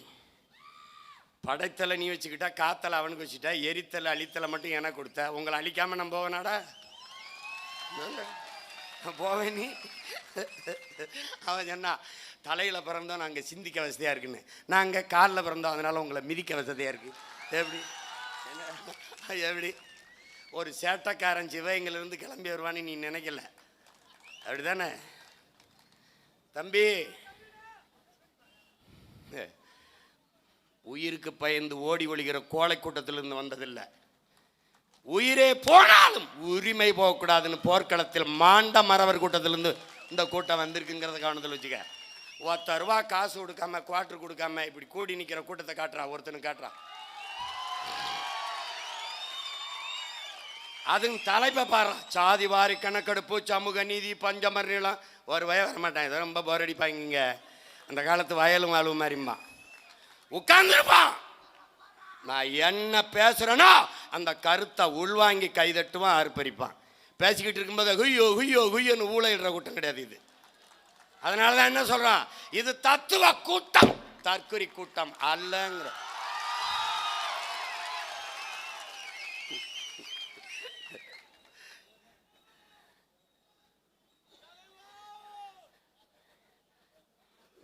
படைத்தலை நீ வச்சுக்கிட்டா, காத்தலை அவனுக்கு வச்சுட்டா, எரித்தலை அழித்தலை மட்டும் எனக்கு கொடுத்த. உங்களை அழிக்காம நான் போவேனாடா? போவேன் நீ? அவன் சொன்னா தலையில் பிறந்தோம் நாங்கள் சிந்திக்க வசதியாக இருக்குன்னு, நாங்கள் காலில் பிறந்தோம் அதனால உங்களை மிதிக்க வசதியாக இருக்கு. எப்படி எப்படி ஒரு சேட்டைக்காரன் சிவகங்கையிலிருந்து கிளம்பி வருவான்னு நீ நினைக்கல, அப்படிதானே தம்பி? உயிருக்கு பயந்து ஓடி ஒழிகிற கோழை கூட்டத்திலிருந்து வந்ததில்லை. உயிரே போனாலும் உரிமை போகக்கூடாதுன்னு போர்க்களத்தில் மாண்ட மறவர் கூட்டத்திலிருந்து இந்த கூட்டம் வந்திருக்குங்கிறத கவனத்தில் வச்சுக்க. 10 ரூபா காசு கொடுக்காம, குவார்டர் கொடுக்காம இப்படி கூடி நிற்கிற கூட்டத்தை காட்டுறா, ஒருத்தனுக்கு காட்டுறான். அதுவும் தலைப்பை பாரு, சாதி வாரி கணக்கெடுப்பு, சமூக நீதி, பஞ்சமர் நீளம். ஒரு வர மாட்டான், இதை ரொம்ப போர் அடிப்பாங்க. அந்த காலத்து வயலும் வாழ்வு மாதிரிம்மா உட்கார்ந்துருப்பான். நான் என்ன பேசுறேனோ அந்த கருத்தை உள்வாங்கி கைதட்டுவான், அறுப்பறிப்பான். பேசிக்கிட்டு இருக்கும்போது ஹுய்யோ ஹுய்யோ ஹுய்யோன்னு ஊழையிடுற கூட்டம் கிடையாது இது. அதனாலதான் என்ன சொல்றான், இது தத்துவ கூட்டம், தற்குறி கூட்டம் அல்லங்கிற.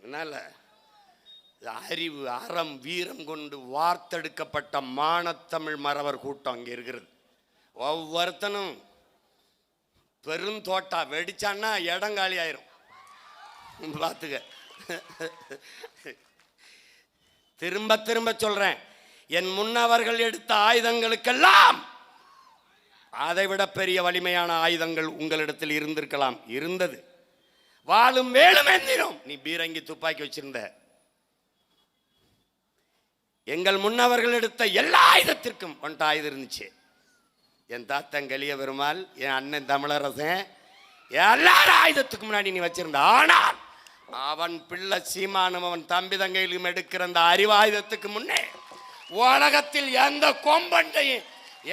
அதனால அறிவு, அறம், வீரம் கொண்டு வார்த்தெடுக்கப்பட்ட மானத்தமிழ் மறவர் கூட்டம் அங்கே இருக்கிறது. ஒவ்வொருத்தனும் பெருந்தோட்டா வெடிச்சான்னா இடங்காலி ஆயிரும், பார்த்துக்க. திரும்ப திரும்ப சொல்றேன், என் முன்னவர்கள் எடுத்த ஆயுதங்களுக்கெல்லாம் அதைவிட பெரிய வலிமையான ஆயுதங்கள் உங்களிடத்தில் இருந்திருக்கலாம், இருந்தது. வாழும் வேலும் எந்திரும். நீ பீரங்கி துப்பாக்கி வச்சிருந்த. எங்கள் முன்னவர்கள் எடுத்த எல்லா ஆயுதத்திற்கும் ஒன்றை ஆயுதம் இருந்துச்சு. என் தாத்தன் கலிய பெருமாள், என் அண்ணன் தமிழரசன், எல்லாரும் ஆயுதத்துக்கு முன்னாடி நீ வச்சிருந்த. ஆனால் அவன் பிள்ளை சீமானும் அவன் தம்பி தங்கையிலும் எடுக்கிற அந்த அறிவாயுதத்துக்கு முன்னே உலகத்தில் எந்த கொம்பண்டையும்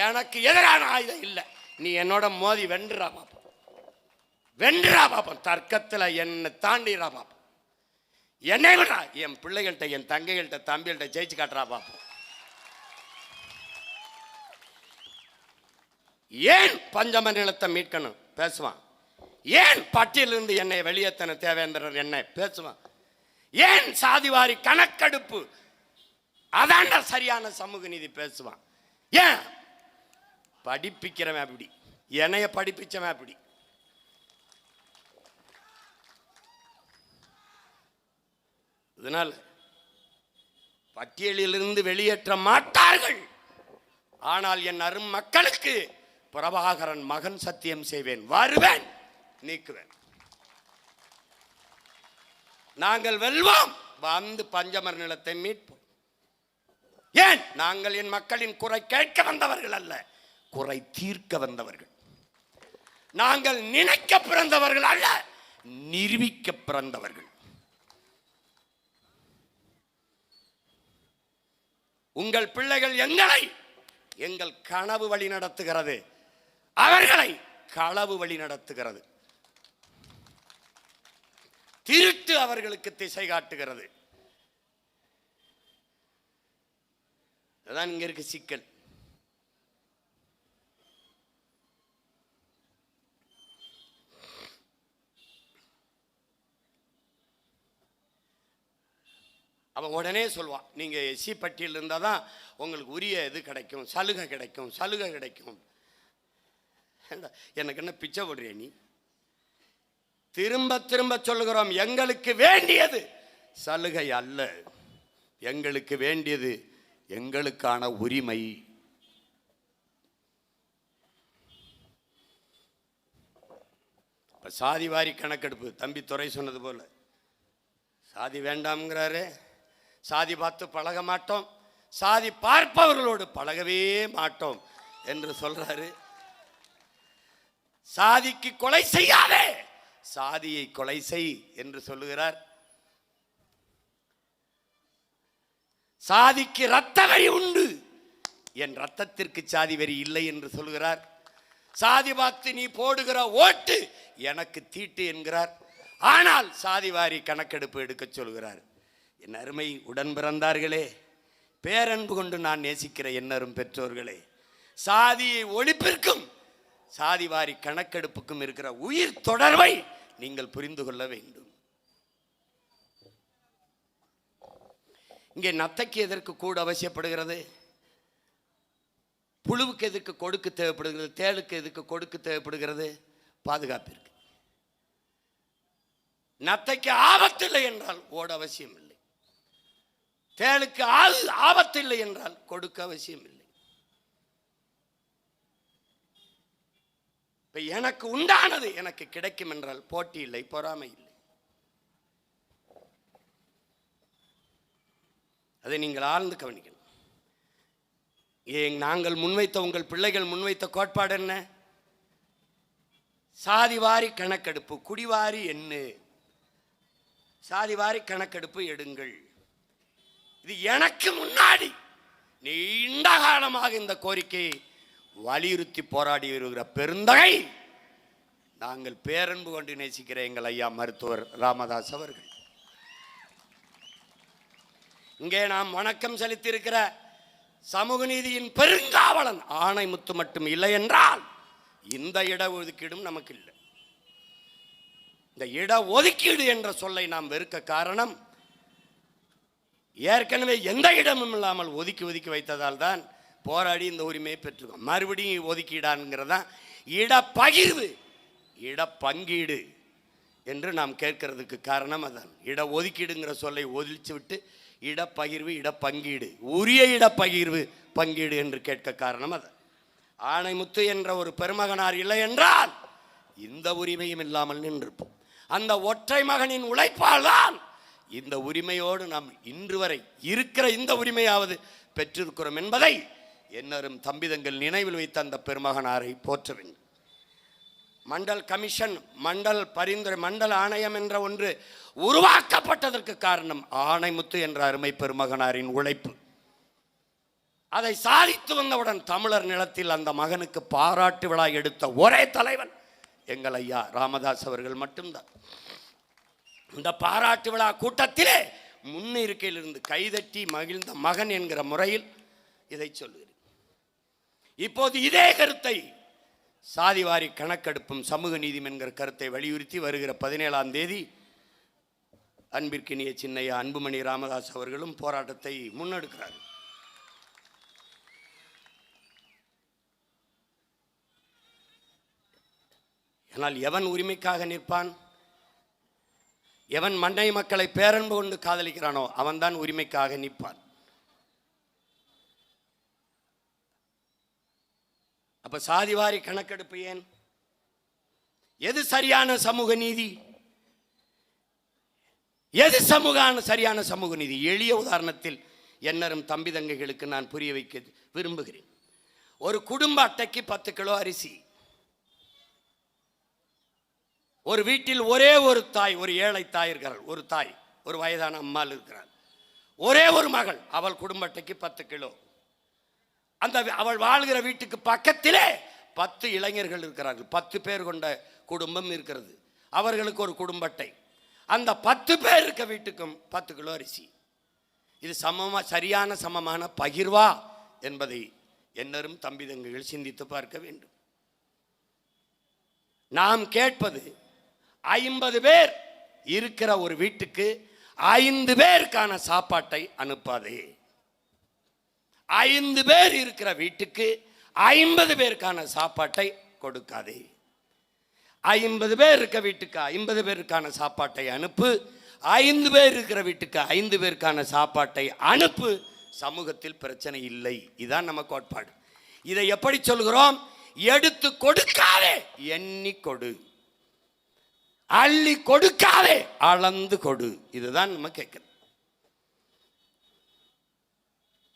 எனக்கு எதிரான ஆயுதம் இல்லை. நீ என்னோட மோதி வென்றா பாப்போம், வென்றா பாப்போம். தர்க்கத்தில் என்னை தாண்டிரா பாப்போம். என்னை விடா என் பிள்ளைகள்கிட்ட, என் தங்கைகள்கிட்ட, தம்பிகள்கிட்ட ஜெயிச்சு காட்டுறா பாப்போம். ஏன் பஞ்சம நிலத்தை மீட்கணும் பேசுவான். ஏன் பட்டியலிருந்து என்னை வெளியேத்தன தேவேந்திரன் என்ன பேசுவான். ஏன் சாதிவாரி கணக்கெடுப்பு அதாண்ட சரியான சமூக நீதி பேசுவான். ஏன் படிப்பிக்கிறவன் அப்படி, என்னைய படிப்பிச்சவன் அப்படி. இதனால பட்டியலிலிருந்து வெளியேற்ற மாட்டார்கள். ஆனால் என் அரும் மக்களுக்கு பிரபாகரன் மகன் சத்தியம் செய்வேன், வருவேன், நீக்குவேன். நாங்கள் வெல்வோம், வந்து பஞ்சமர் நிலத்தை மீட்போம். ஏன்? நாங்கள் என் மக்களின் குறை கேட்க வந்தவர்கள் அல்ல, குறை தீர்க்க வந்தவர்கள். நாங்கள் நினைக்க பிறந்தவர்கள் அல்ல, நிரூபிக்க பிறந்தவர்கள். உங்கள் பிள்ளைகள் எங்களை எங்கள் கனவு வழி நடத்துகிறது, அவர்களை களவு வழி நடத்துகிறது. திருட்டு அவர்களுக்கு திசை காட்டுகிறது. அதான் இங்க இருக்கு சிக்கல். அவன் உடனே சொல்வான், நீங்க எஸ்சி பட்டியல் இருந்தால் தான் உங்களுக்கு உரிய இது கிடைக்கும், சலுகை கிடைக்கும், சலுகை கிடைக்கும். எனக்கு என்ன பிச்சை போடுறிய நீ? திரும்ப திரும்ப சொல்லுகிறோம், எங்களுக்கு வேண்டியது சலுகை அல்ல, எங்களுக்கு வேண்டியது எங்களுக்கான உரிமை. இப்ப சாதி வாரி கணக்கெடுப்பு, தம்பி துரை சொன்னது போல, சாதி வேண்டாம்ங்கிறாரு, சாதி பார்த்து பழக மாட்டோம், சாதி பார்ப்பவர்களோடு பழகவே மாட்டோம் என்று சொல்றாரு. சாதிக்கு கொலை செய்யாதே, சாதியை கொலை செய் என்று சொல்லுகிறார். சாதிக்கு இரத்த வரி உண்டு, என் ரத்தத்திற்கு சாதி வரி இல்லை என்று சொல்லுகிறார். சாதி பார்த்து நீ போடுகிற ஓட்டு எனக்கு தீட்டு என்கிறார். ஆனால் சாதி வாரி கணக்கெடுப்பு எடுக்க சொல்கிறார். என் அருமை உடன் பிறந்தார்களே, பேரன்பு கொண்டு நான் நேசிக்கிற என்னரும் பெற்றோர்களே, சாதியை ஒழிப்பிற்கும் சாதி வாரி கணக்கெடுப்புக்கும் இருக்கிற உயிர் தொடர்பை நீங்கள் புரிந்து கொள்ள வேண்டும். இங்கே நத்தைக்கு எதற்கு கூட அவசியப்படுகிறது? புழுவுக்கு எதுக்கு கொடுக்கு தேவைப்படுகிறது? தேளுக்கு எதுக்கு கொடுக்கு தேவைப்படுகிறது? பாதுகாப்பிற்கு. நத்தைக்கு ஆபத்து இல்லை என்றால் ஓட அவசியம் இல்லை, தேளுக்கு ஆபத்து இல்லை என்றால் கொடுக்க அவசியம் இல்லை. இப்ப எனக்கு உண்டானது எனக்கு கிடைக்கும் என்றால் போட்டி இல்லை, பொறாமை இல்லை. அதை நீங்கள் ஆழ்ந்து கவனிக்கணும். நாங்கள் முன்வைத்த, உங்கள் பிள்ளைகள் முன்வைத்த கோட்பாடு என்ன? சாதிவாரி கணக்கெடுப்பு, குடிவாரி என்ன, சாதிவாரி கணக்கெடுப்பு எடுங்கள். இது எனக்கு முன்னாடி நீண்ட காலமாக இந்த கோரிக்கையை வலியுறுத்தி போராடி வருகிற பெருந்தகை நாங்கள் பேரன்பு கொண்டு நேசிக்கிற எங்கள் ஐயா மருத்துவர் ராமதாஸ் அவர்கள். இங்கே நாம் வணக்கம் செலுத்தியிருக்கிற சமூக நீதியின் பெருங்காவலன் ஆணைமுத்து மட்டும் இல்லை என்றால் இந்த இடஒதுக்கீடும் நமக்கு இல்லை. இந்த இடஒதுக்கீடு என்ற சொல்லை நாம் வெறுக்க காரணம், ஏற்கனவே எந்த இடமும் இல்லாமல் ஒதுக்கி ஒதுக்கி வைத்ததால் தான் போராடி இந்த உரிமையை பெற்றுக்கோம். மறுபடியும் ஒதுக்கீடான்ங்கிறதான் இடப்பகிர்வு, இடப்பங்கீடு என்று நாம் கேட்கறதுக்கு காரணம் அதான். இடஒதுக்கீடுங்கிற சொல்லை ஒதுச்சு விட்டு இடப்பகிர்வு, இடப்பங்கீடு, உரிய இடப்பகிர்வு, பங்கீடு என்று கேட்க காரணம் அது. ஆணைமுத்து என்ற ஒரு பெருமகனார் இல்லை என்றால் இந்த உரிமையும் இல்லாமல் நின்றிருப்போம். அந்த ஒற்றை மகனின் உழைப்பால் தான் இந்த உரிமையோடு நாம் இன்று வரை இருக்கிற இந்த உரிமையாவது பெற்றிருக்கிறோம் என்பதை என்னரும் தம்பிதங்கள் நினைவில் வைத்த அந்த பெருமகனாரை போற்ற வேண்டும். மண்டல் கமிஷன், மண்டல் பரிந்துரை, மண்டல் ஆணையம் என்ற ஒன்று உருவாக்கப்பட்டதற்கு காரணம் ஆணைமுத்து என்ற அருமை பெருமகனாரின் உழைப்பு. அதை சாதித்து வந்தவுடன் தமிழர் நிலத்தில் அந்த மகனுக்கு பாராட்டு விழா எடுத்த ஒரே தலைவன் எங்கள் ஐயா ராமதாஸ் அவர்கள் மட்டும்தான். இந்த பாராட்டு விழா கூட்டத்திலே முன்னிருக்கையிலிருந்து கைதட்டி மகிழ்ந்த மகன் என்கிற முறையில் இதை சொல்லுகிறேன். இப்போது இதே கருத்தை சாதிவாரி கணக்கெடுப்பும் சமூக நீதியும் என்கிற கருத்தை வலியுறுத்தி வருகிற 17ஆம் தேதி அன்பிற்கினிய சின்னையா அன்புமணி ராமதாஸ் அவர்களும் போராட்டத்தை முன்னெடுக்கிறார். ஆனால் எவன் உரிமைக்காக நிற்பான்? எவன் மண்ணை மக்களை பேரன்பு கொண்டு காதலிக்கிறானோ அவன்தான் உரிமைக்காக நிற்பான். அப்ப சாதிவாரி கணக்கெடுப்பு ஏன்? எது சரியான சமூக நீதி? எது சரியான சமூக நீதி? எளிய உதாரணத்தில் என்னரும் தம்பி தங்கைகளுக்கு நான் புரிய வைக்க விரும்புகிறேன். ஒரு குடும்ப அட்டைக்கு 10 கிலோ அரிசி. ஒரு வீட்டில் ஒரே ஒரு தாய், ஒரு ஏழை தாய் இருக்கிறாள். ஒரு தாய், ஒரு வயதான அம்மாள் இருக்கிறாள். ஒரே ஒரு மகள். அவள் குடும்ப அட்டைக்கு 10 கிலோ. அந்த அவள் வாழ்கிற வீட்டுக்கு பக்கத்திலே 10 இளைஞர்கள் இருக்கிறார்கள். 10 பேர் கொண்ட குடும்பம் இருக்கிறது. அவர்களுக்கு ஒரு குடும்ப அட்டை. அந்த 10 பேர் இருக்க வீட்டுக்கும் 10 கிலோ அரிசி. இது சரியான சமமான பகிர்வா என்பதை என்னரும் தம்பி தங்கைகள் சிந்தித்து பார்க்க வேண்டும். நாம் கேட்பது 50 பேர் இருக்கிற ஒரு வீட்டுக்கு 5 பேருக்கான சாப்பாட்டை அனுப்பாதே. 5 பேர் இருக்கிற வீட்டுக்கு 50 பேருக்கான சாப்பாட்டை கொடுக்காதே. 50 பேர் இருக்க வீட்டுக்கு 50 பேருக்கான சாப்பாட்டை அனுப்பு. 5 பேர் இருக்கிற வீட்டுக்கு 5 பேருக்கான சாப்பாட்டை அனுப்பு. சமூகத்தில் பிரச்சனை இல்லை. இதுதான் நம்ம கோட்பாடு. இதை எப்படி சொல்கிறோம்? எடுத்து கொடுக்காதே, எண்ணி கொடு. அள்ளி கொடுக்காதே, அளந்து கொடு. இதுதான் நம்ம கேட்குறது.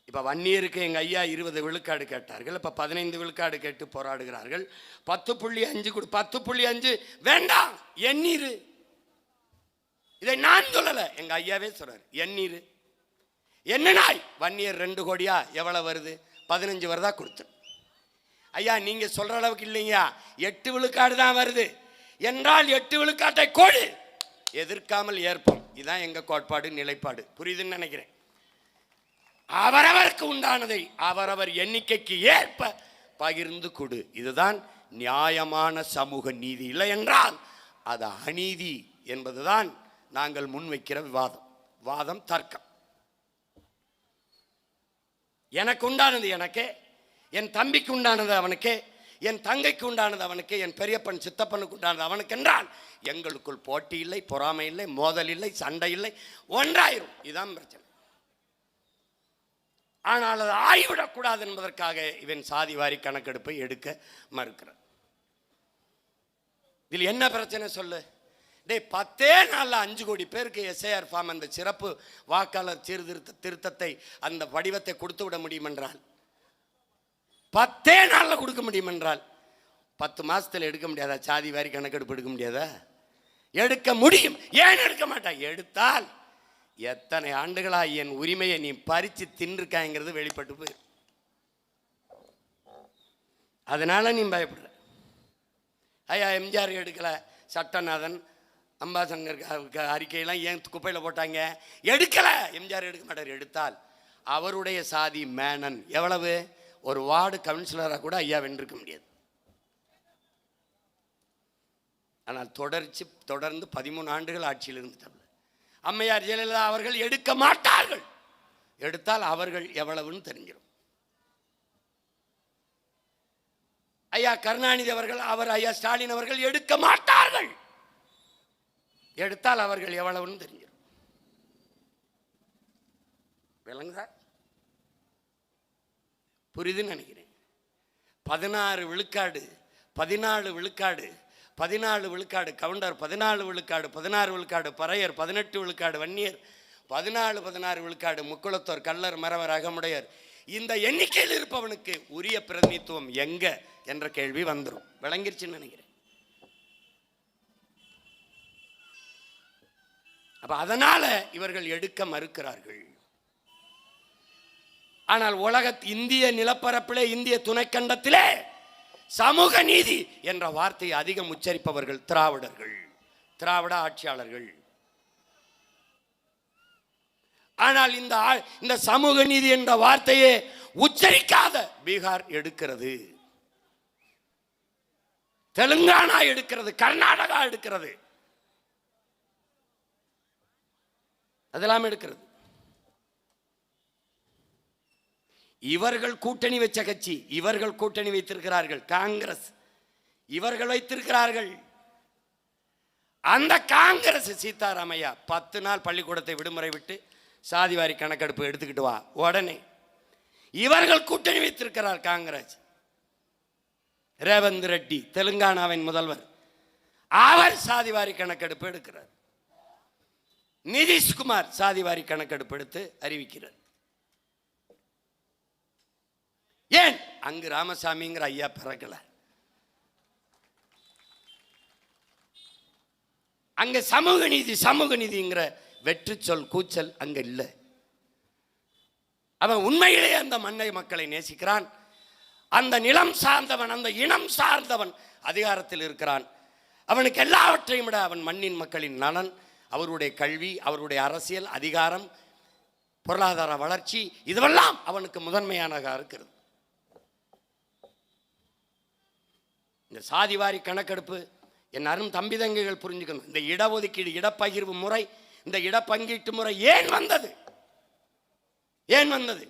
இப்போ வன்னியருக்கு எங்கள் ஐயா 20 விழுக்காடு கேட்டார்கள். இப்போ 15 விழுக்காடு கேட்டு போராடுகிறார்கள். 10.5 கொடு. 10.5 வேண்டாம், எண்ணீரு. இதை நான் சொல்லலை, எங்கள் ஐயாவே சொல்றாரு. எண்ணீரு. என்ன நாய்? வன்னியர் 2 கோடியா? எவ்வளவு வருது? 15 வருதா? கொடுத்து. ஐயா நீங்க சொல்ற அளவுக்கு இல்லையா, 8 விழுக்காடு தான் வருது என்றால் 8 விழுக்காட்டை கொடு, எதிர்க்காமல் ஏற்போம். இதுதான் எங்க கோட்பாடு, நிலைப்பாடு. புரியுதுன்னு நினைக்கிறேன். அவரவருக்கு உண்டானதை அவரவர் எண்ணிக்கைக்கு ஏற்ப பகிர்ந்து கொடு. இதுதான் நியாயமான சமூக நீதி. இல்லை என்றால் அது அநீதி என்பதுதான் நாங்கள் முன்வைக்கிற வாதம், தர்க்கம். எனக்கு உண்டானது எனக்கே, என் தம்பிக்கு உண்டானது அவனுக்கே, என் தங்கைக்கு உண்டானது அவனுக்கு, என் பெரியப்பன் சித்தப்பனுக்கு உண்டானது அவனுக்கு என்றால் எங்களுக்குள் போட்டி இல்லை, பொறாமை இல்லை, மோதல் இல்லை, சண்டை இல்லை, ஒன்றாயிரும். இதுதான் பிரச்சனை. ஆனால் அது ஆகிவிடக்கூடாது என்பதற்காக இவன் சாதிவாரி கணக்கெடுப்பை எடுக்க மறுக்கிறார். இதில் என்ன பிரச்சனை சொல்லு? 10 நாளில் 5 கோடி பேருக்கு எஸ்ஐஆர் ஃபார்ம், அந்த சிறப்பு வாக்காளர் திருத்தத்தை, அந்த வடிவத்தை கொடுத்து விட முடியும் என்றால், 10 நாளில் கொடுக்க முடியும் என்றால் 10 மாசத்தில் எடுக்க முடியாதா? சாதி வாரி கணக்கெடுப்பு எடுக்க முடியாதா? எடுக்க முடியும். ஏன் எடுக்க மாட்டான்? எடுத்தால் எத்தனை ஆண்டுகளா என் உரிமையை நீ பறிச்சு தின்றுக்காங்கிறது வெளிப்பட்டு போயிடும். அதனால நீ பயப்படுற. ஐயா எம்ஜிஆர் எடுக்கல, சட்டநாதன், அம்பாசங்கர் அறிக்கையெல்லாம் ஏன் குப்பையில் போட்டாங்க? எடுக்கல. எம்ஜிஆர் எடுக்க மாட்டார். எடுத்தால் அவருடைய சாதி மேனன் எவ்வளவு? ஒரு வார்டு கவுன்சிலராக கூட ஐயா வென்றிருக்க முடியாது. ஆனால் தொடர்ந்து 13 ஆண்டுகள் ஆட்சியில் இருந்துட்டாங்க. அம்மையார் ஜெயலலிதா அவர்கள் எடுக்க மாட்டார்கள். எடுத்தால் அவர்கள் எவ்வளவுன்னு தெரிஞ்சிடும். ஐயா கருணாநிதி அவர்கள், ஐயா ஸ்டாலின் அவர்கள் எடுக்க மாட்டார்கள். எடுத்தால் அவர்கள் எவ்வளவுன்னு தெரிஞ்சிடும். விளங்குதா? புரியுதுன்னு நினைக்கிறேன். 14 விழுக்காடு, 14 விழுக்காடு, 14 விழுக்காடு கவுண்டர், 14 விழுக்காடு, 16 விழுக்காடு பறையர், 18 விழுக்காடு வன்னியர், 14 விழுக்காடு முக்குளத்தோர், கள்ளர், மறவர், அகமுடையர். இந்த எண்ணிக்கையில் இருப்பவனுக்கு உரிய பிரதிநிதித்துவம் எங்க என்ற கேள்வி வந்துடும். விளங்கிருச்சுன்னு நினைக்கிறேன். அப்ப அதனால இவர்கள் எடுக்க மறுக்கிறார்கள். ஆனால் இந்திய நிலப்பரப்பிலே, இந்திய துணைக்கண்டத்திலே சமூக நீதி என்ற வார்த்தையை அதிகம் உச்சரிப்பவர்கள் திராவிடர்கள், திராவிட ஆட்சியாளர்கள். ஆனால் இந்த சமூக நீதி என்ற வார்த்தையை உச்சரிக்காத பீகார் எடுக்கிறது, தெலுங்கானா எடுக்கிறது, கர்நாடகா எடுக்கிறது, அதெல்லாம் எடுக்கிறது. இவர்கள் கூட்டணி வச்ச கட்சி, இவர்கள் கூட்டணி வைத்திருக்கிறார்கள். காங்கிரஸ் இவர்கள் வைத்திருக்கிறார்கள். அந்த காங்கிரஸ் சீதாராமையா 10 நாள் பள்ளிக்கூடத்தை விடுமுறை விட்டு சாதிவாரி கணக்கெடுப்பு எடுத்துக்கிட்டு வா. உடனே இவர்கள் கூட்டணி வைத்திருக்கிறார் காங்கிரஸ். ரேவந்த் ரெட்டி தெலுங்கானாவின் முதல்வர், அவர் சாதிவாரி கணக்கெடுப்பு எடுக்கிறார். நிதிஷ்குமார் சாதிவாரி கணக்கெடுப்பு எடுத்து அறிவிக்கிறார். ஏன் அங்கு ராமசாமிங்கிற ஐயா பிறக்கல? அங்க சமூக நீதிங்கிற வெற்றி சொல் கூச்சல் அங்க இல்லை. அவன் உண்மையிலேயே அந்த மண்ணை மக்களை நேசிக்கிறான். அந்த நிலம் சார்ந்தவன், அந்த இனம் சார்ந்தவன் அதிகாரத்தில் இருக்கிறான். அவனுக்கு எல்லாவற்றையும் விட அவன் மண்ணின் மக்களின் நலன், அவருடைய கல்வி, அவருடைய அரசியல் அதிகாரம், பொருளாதார வளர்ச்சி, இதுவெல்லாம் அவனுக்கு முதன்மையானதாக இருக்கிறது. இந்த சாதிவாரி கணக்கெடுப்பு என் அரும் தம்பி தங்கைகள் புரிஞ்சுக்கணும். இந்த இடஒதுக்கீடு, இடப்பகிர்வு முறை, இந்த இடப்பங்கீட்டு முறை ஏன் வந்தது? ஏன் வந்தது?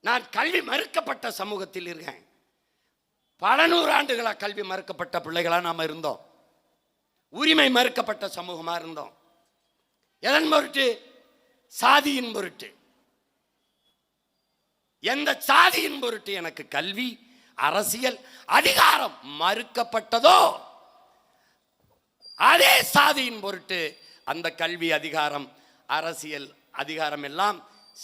நான் கல்வி மறுக்கப்பட்ட சமூகத்தில் இருக்கேன். பல நூறாண்டுகளாக கல்வி மறுக்கப்பட்ட பிள்ளைகளாக நாம் இருந்தோம். உரிமை மறுக்கப்பட்ட சமூகமாக இருந்தோம். எதன் பொருட்டு? சாதியின் பொருட்டு. எந்த சாதியின் பொருட்டு எனக்கு கல்வி, அரசியல் அதிகாரம் மறுக்கப்பட்டதோ அதே சாதியின் பொருட்டு அந்த கல்வி அதிகாரம், அரசியல் அதிகாரம் எல்லாம்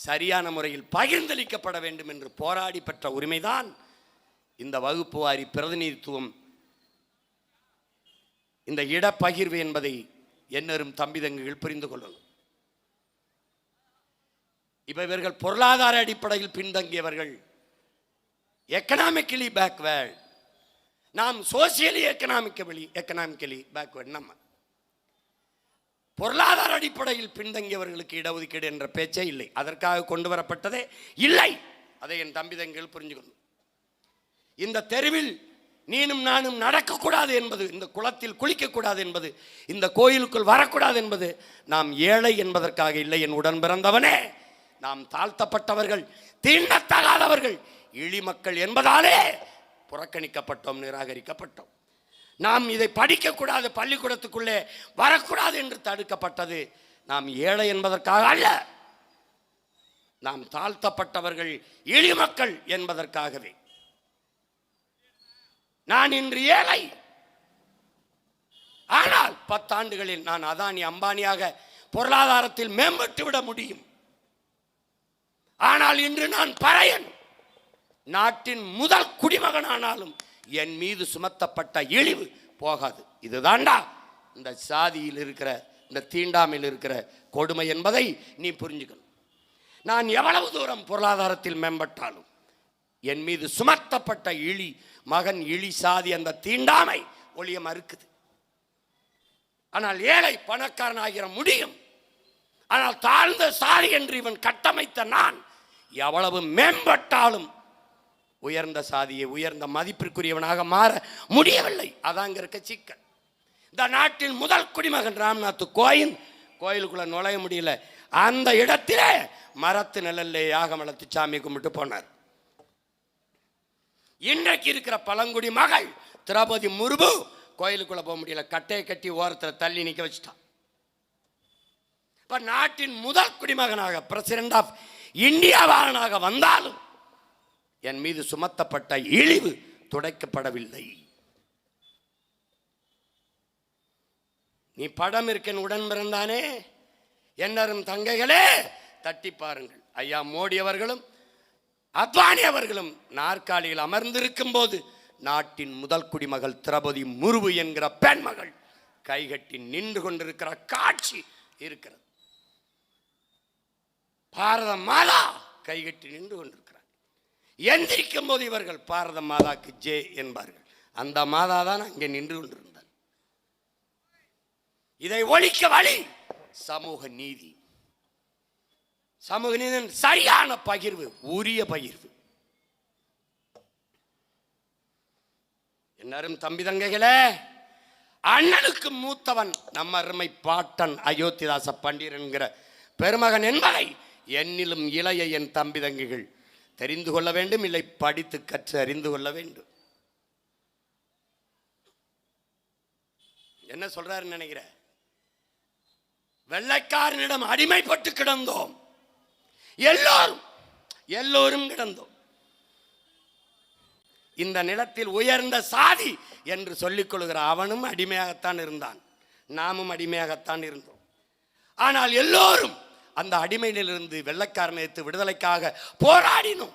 சரியான முறையில் பகிர்ந்தளிக்கப்பட வேண்டும் என்று போராடி பெற்ற உரிமைதான் இந்த வகுப்பு வாரி பிரதிநிதித்துவம், இந்த இடப்பகிர்வு என்பதை என்னரும் தம்பி தங்குகள் புரிந்து கொள்ளணும். இப்ப இவர்கள் பொருளாதார அடிப்படையில் பின்தங்கியவர்கள், எக்கனாமிக்கலி பேக்வேர்ட். நாம் சோசியலி எக்கனாமிக்கலி பேக்வேர்ட். நம்ம பொருளாதார அடிப்படையில் பின்தங்கியவர்களுக்கு இடஒதுக்கீடு என்ற பேச்சே இல்லை. அதற்காக கொண்டு வரப்பட்டதே இல்லை. அதை என் தம்பி தங்கிகள் புரிஞ்சுக்கணும். இந்த தெருவில் நீனும் நானும் நடக்கக்கூடாது என்பது, இந்த குளத்தில் குளிக்கக்கூடாது என்பது, இந்த கோயிலுக்குள் வரக்கூடாது என்பது நாம் ஏழை என்பதற்காக இல்லை. என் உடன் பிறந்தவனே, நாம் தாழ்த்தப்பட்டவர்கள், தீண்டத்தகாதவர்கள், இழிமக்கள் என்பதாலே புறக்கணிக்கப்பட்டோம், நிராகரிக்கப்பட்டோம். நாம் இதை படிக்கக்கூடாது, பள்ளிக்கூடத்துக்குள்ளே வரக்கூடாது என்று தடுக்கப்பட்டது நாம் ஏழை என்பதற்காக அல்ல, நாம் தாழ்த்தப்பட்டவர்கள், இழிமக்கள் என்பதற்காகவே. நான் இன்று ஏழை, ஆனால் 10 ஆண்டுகளில் நான் அதானி அம்பானியாக பொருளாதாரத்தில் மேம்பட்டு விட முடியும். ஆனால் இன்று நான் பறையன், நாட்டின் முதல் குடிமகனானாலும் என் மீது சுமத்தப்பட்ட இழிவு போகாது. இதுதான்டா இந்த சாதியில் இருக்கிற, இந்த தீண்டாமையில் இருக்கிற கொடுமை என்பதை நீ புரிஞ்சுக்கணும். நான் எவ்வளவு தூரம் பொருளாதாரத்தில் மேம்பட்டாலும் என் மீது சுமத்தப்பட்ட இழி மகன், இழி சாதி, அந்த தீண்டாமை ஒளிய மறுக்குது. ஆனால் ஏழை பணக்காரன் ஆகிற முடியும். ஆனால் தாழ்ந்த சாதி என்று இவன் கட்டமைத்த நான் எவ்வளவு மேம்பட்டாலும் உயர்ந்த சாதியை, உயர்ந்த மதிப்பிற்குரியவனாக மாற முடியவில்லை. அதாங்க இருக்க சிக்கல். இந்த நாட்டின் முதல் குடிமகன் ராம்நாத் கோயிலுக்குள்ள நுழைய முடியல. அந்த இடத்திலே மரத்து நிழல்ல யாகம் வளர்த்து சாமி கும்பிட்டு போனார். இன்றைக்கு இருக்கிற பழங்குடி மகள் திரௌபதி முர்மு கோயிலுக்குள்ள போக முடியல, கட்டையை கட்டி ஓரத்தில் தள்ளி நிற்க வச்சுட்டான். இப்ப நாட்டின் முதல் குடிமகனாக, பிரசிடென்ட் ஆஃப் இந்தியாவானாக வந்தாலும் என் மீது சுமத்தப்பட்ட இழிவு துடைக்கப்படவில்லை. நீ படம் இருக்கேன் உடன் பிறந்தானே, என்னரும் தங்கைகளே தட்டி பாருங்கள். ஐயா மோடி அவர்களும் அத்வானி அவர்களும் நாற்காலியில் அமர்ந்திருக்கும் போது நாட்டின் முதல் குடிமகள் திரௌபதி முர்மு என்கிற பெண்மகள் கைகட்டி நின்று கொண்டிருக்கிற காட்சி இருக்கிறது. பாரத மாதா கைகட்டி நின்று கொண்டிருக்கிறார். எந்திரிக்கும் போது இவர்கள் பாரத மாதாக்கு ஜே என்பார்கள். அந்த மாதா தான் அங்கே நின்று கொண்டிருந்தார். இதை ஒழிக்க வழி சமூக நீதி. சமூக நீதியின் சரியான பகிர்வு, உரிய பகிர்வு. என்னரும் தம்பி தங்கைகளே, அண்ணனுக்கு மூத்தவன் நம்ம அருமை பாட்டன் அயோத்திதாச பண்டிதர் என்கிற பெருமகன் என்பதை என்னிலும் இளைய என் தம்பி தங்கைகள் தெரிந்து கொள்ள வேண்டும், இல்லை படித்து கற்று அறிந்து கொள்ள வேண்டும். என்ன சொல்றாருன்னு நினைக்கிற? வெள்ளைக்காரனிடம் அடிமைப்பட்டு கிடந்தோம், எல்லோரும் கிடந்தோம். இந்த நிலத்தில் உயர்ந்த சாதி என்று சொல்லிக் கொள்கிற அவனும் அடிமையாகத்தான் இருந்தான், நாமும் அடிமையாகத்தான் இருந்தோம். ஆனால் எல்லோரும் அந்த அடிமையிலிருந்து வெள்ளைக்காரனை எடுத்து விடுதலைக்காக போராடினோம்.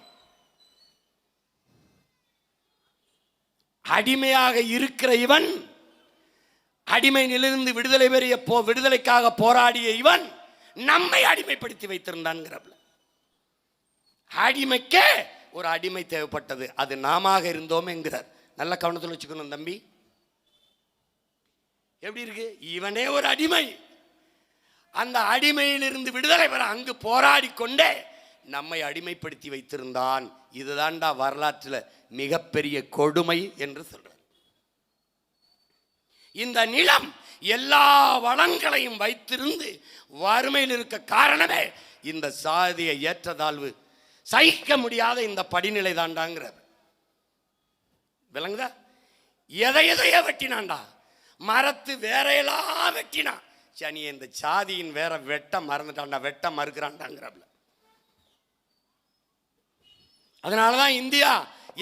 அடிமையாக இருக்கிற இவன், அடிமையிலிருந்து விடுதலைக்காக போராடிய இவன் நம்மை அடிமைப்படுத்தி வைத்திருந்தான். அடிமைக்கே ஒரு அடிமை தேவைப்பட்டது, அது நாம இருந்தோம் என்கிறார். நல்ல கவனத்தில் வச்சுக்கணும் தம்பி. எப்படி இருக்கு? இவனே ஒரு அடிமை, அந்த அடிமையிலிருந்து விடுதலை பெற அங்கு போராடி கொண்டே நம்மை அடிமைப்படுத்தி வைத்திருந்தான். இதுதான்டா வரலாற்றில் மிகப்பெரிய கொடுமை என்று சொல்றார். இந்த நிலம் எல்லா வளங்களையும் வைத்திருந்து வறுமையில் இருக்க காரணமே இந்த சாதிய ஏற்றத்தாழ்வு, சகிக்க முடியாத இந்த படிநிலை தாண்டாங்கிறார். விளங்குதா? எதையோ வெட்டினான்டா, மரத்து வேறையெல்லாம் வெட்டினான். சனி இந்த சாதியின் வேற வெட்ட மறந்துட்டான்டா, வெட்ட மறுக்கிறான்டாங்கிறாப்ல. அதனாலதான் இந்தியா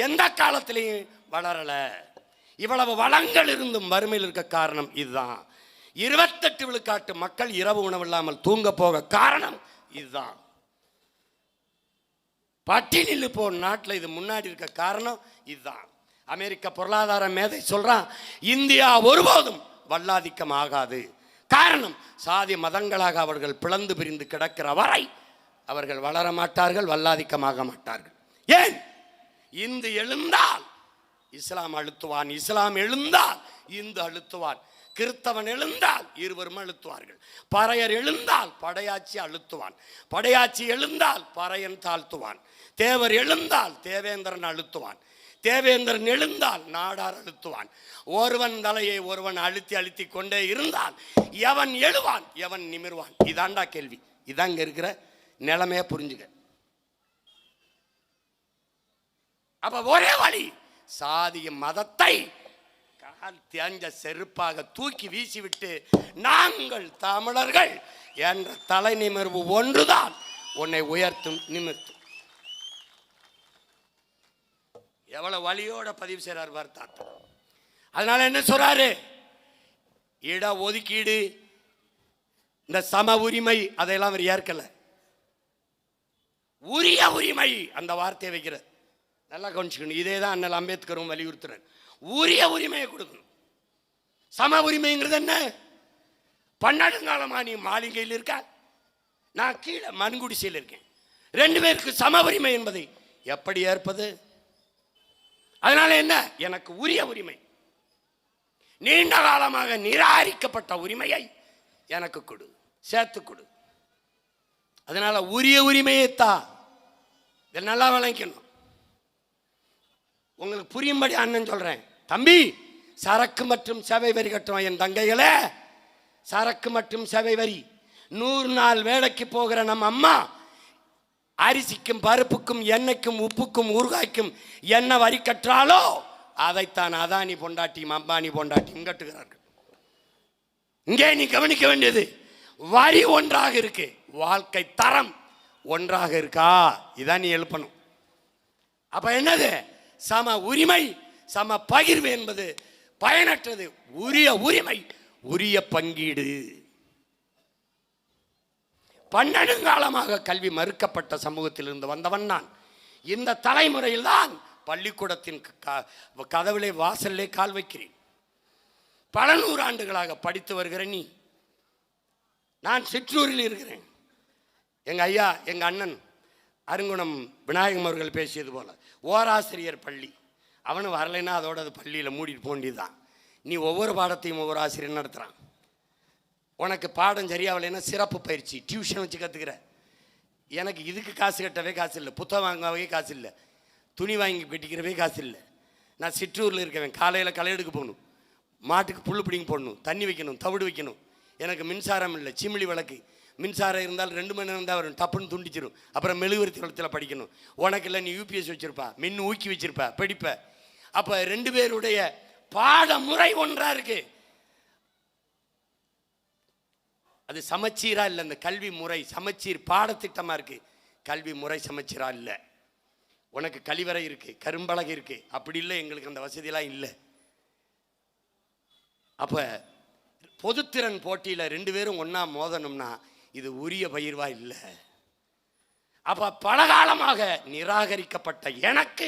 எந்த காலத்திலையும் வளரல. இவ்வளவு வளங்கள் இருந்தும் வறுமையில் இருக்க காரணம் இதுதான். 28 விழுக்காட்டு மக்கள் இரவு உணவு இல்லாமல் தூங்க போக காரணம் இதுதான். பட்டினில் போ நாட்டில் இது முன்னாடி இருக்க காரணம் இதுதான். அமெரிக்க பொருளாதார மேதை சொல்றான், இந்தியா ஒருபோதும் வல்லாதிக்கம் ஆகாது. காரணம், சாதி மதங்களாக அவர்கள் பிளந்து பிரிந்து கிடக்கிற வரை அவர்கள் வளர மாட்டார்கள், வல்லாதிக்கமாக மாட்டார்கள். ஏன்? இந்து எழுந்தால் இஸ்லாம் அழுத்துவான், இஸ்லாம் எழுந்தால் இந்து அழுத்துவான், கிறிஸ்தவன் எழுந்தால் இருவரும் அழுத்துவார்கள், பறையர் எழுந்தால் படையாச்சி அழுத்துவான், படையாச்சி எழுந்தால் பறையன் தாழ்த்துவான், தேவர் எழுந்தால் தேவேந்திரன் அழுத்துவான், தேவேந்திரன் எழுந்தால் நாடார் அழுத்துவான். ஒருவன் தலையை ஒருவன் அழுத்தி கொண்டே இருந்தால் எவன் எழுவான், எவன் நிமிர்வான்? இதாண்டா கேள்வி. இதாங்க இருக்கிற நிலைமைய புரிஞ்சுக்க. அப்ப ஒரே வழி, சாதிய மதத்தை கால் தேஞ்ச செருப்பாக தூக்கி வீசிவிட்டு நாங்கள் தமிழர்கள் என்ற தலை நிமிர்வு ஒன்றுதான் உன்னை உயர்த்தும், நிமிர்த்தும். எவ்வளவு வழியோட பதிவு செய்றார் பார் தாத்தா. அதனால என்ன சொல்றாரு? இட ஒதுக்கீடு, இந்த சம உரிமை, அதையெல்லாம் அவர் ஏற்கல. உரிய உரிமை அந்த வார்த்தையை வைக்கிறார். நல்லா கவனிச்சுக்கணும். இதே தான் அண்ணல் அம்பேத்கரும் வலியுறுத்துறார். உரிய உரிமையை கொடுக்கணும். சம உரிமைங்கிறது என்ன? பன்னெடுங்காலமா நீ மாளிகையில் இருக்க, நான் கீழே மண்குடிசையில் இருக்கேன், 2 பேருக்கு சம உரிமை என்பதை எப்படி ஏற்பது? அதனால என்ன? எனக்கு உரிய உரிமை, நீண்ட காலமாக நிராகரிக்கப்பட்ட உரிமையை எனக்கு கொடு, சேர்த்து கொடு. அதனால உரிய உரிமையை தான். இதை நல்லா விளங்கணும். உங்களுக்கு புரியும்படி அண்ணன் சொல்றேன். தம்பி, சரக்கு மற்றும் சேவை வரி கட்டுவோம் என் தங்கைகளே. சரக்கு மற்றும் சேவை வரி 100 நாள் வேலைக்கு போகிற நம்ம அம்மா அரிசிக்கும் பருப்புக்கும் எண்ணெய்க்கும் உப்புக்கும் ஊறுகாய்க்கும் என்ன வரி கற்றாலோ அதைத்தான் அதானி பொண்டாட்டியும் அம்பானி பொண்டாட்டியும் கட்டுகிறார்கள். இங்கே நீ கவனிக்க வேண்டியது, வரி ஒன்றாக இருக்கு, வாழ்க்கை தரம் ஒன்றாக இருக்கா? இதான் நீ எழுப்பணும். அப்ப என்னது? சம உரிமை, சம பகிர்வு என்பது பயனற்றது. உரிய உரிமை, உரிய பங்கீடு. பன்னெடுங்காலமாக கல்வி மறுக்கப்பட்ட சமூகத்தில் இருந்து வந்தவன் நான். இந்த தலைமுறையில் தான் பள்ளிக்கூடத்தின் கதவிலே வாசல்லே கால் வைக்கிறேன். பல 100 ஆண்டுகளாக படித்து வருகிற நீ, நான் சிற்றூரில் இருக்கிறேன். எங்க ஐயா, எங்க அண்ணன் அருங்குணம் விநாயகம் அவர்கள் பேசியது போல ஓராசிரியர் பள்ளி. அவனு வரலைன்னா அதோட அது பள்ளியில் மூடிட்டு போண்டிதான். நீ ஒவ்வொரு பாடத்தையும் ஒவ்வொரு ஆசிரியர் நடத்துகிறான். உனக்கு பாடம் சரியாகலைன்னா சிறப்பு பயிற்சி டியூஷன் வச்சு கற்றுக்கிற. எனக்கு இதுக்கு காசு கட்டவே காசு இல்லை, புத்தகம் வாங்கவே காசு இல்லை, துணி வாங்கி கட்டிக்கிறவே காசு இல்லை. நான் சிற்றூரில் இருக்கவேன். காலையில் களை எடுக்க போகணும், மாட்டுக்கு புல் பிடிங்க போடணும், தண்ணி வைக்கணும், தவிடு வைக்கணும். எனக்கு மின்சாரம் இல்லை, சிமிழி விளக்கு. மின்சாரம் இருந்தால் 2 மணி நேரம் தான் வரும், டப்புன்னு துண்டிச்சிடும். அப்புறம் மெழுகுவர்த்தி வளத்தில் படிக்கணும். உனக்கு இல்லை, நீ யூபிஎஸ் வச்சுருப்பா, மின் ஊக்கி வச்சுருப்ப, படிப்ப. அப்போ 2 பேருடைய பாட முறை ஒன்றாக இருக்கு. அது சமச்சீரா இல்லை. இந்த கல்வி முறை சமச்சீர் பாடத்திட்டமா இருக்கு, கல்வி முறை சமச்சீரா இல்லை. உனக்கு கழிவறை இருக்கு, கரும்பலகை இருக்கு, அப்படி இல்லை. எங்களுக்கு அந்த வசதியெல்லாம் இல்லை. அப்ப பொதுத்திறன் போட்டியில 2 பேரும் ஒன்னா மோதணும்னா இது உரிய பயிர்வா இல்லை. அப்ப பலகாலமாக நிராகரிக்கப்பட்ட எனக்கு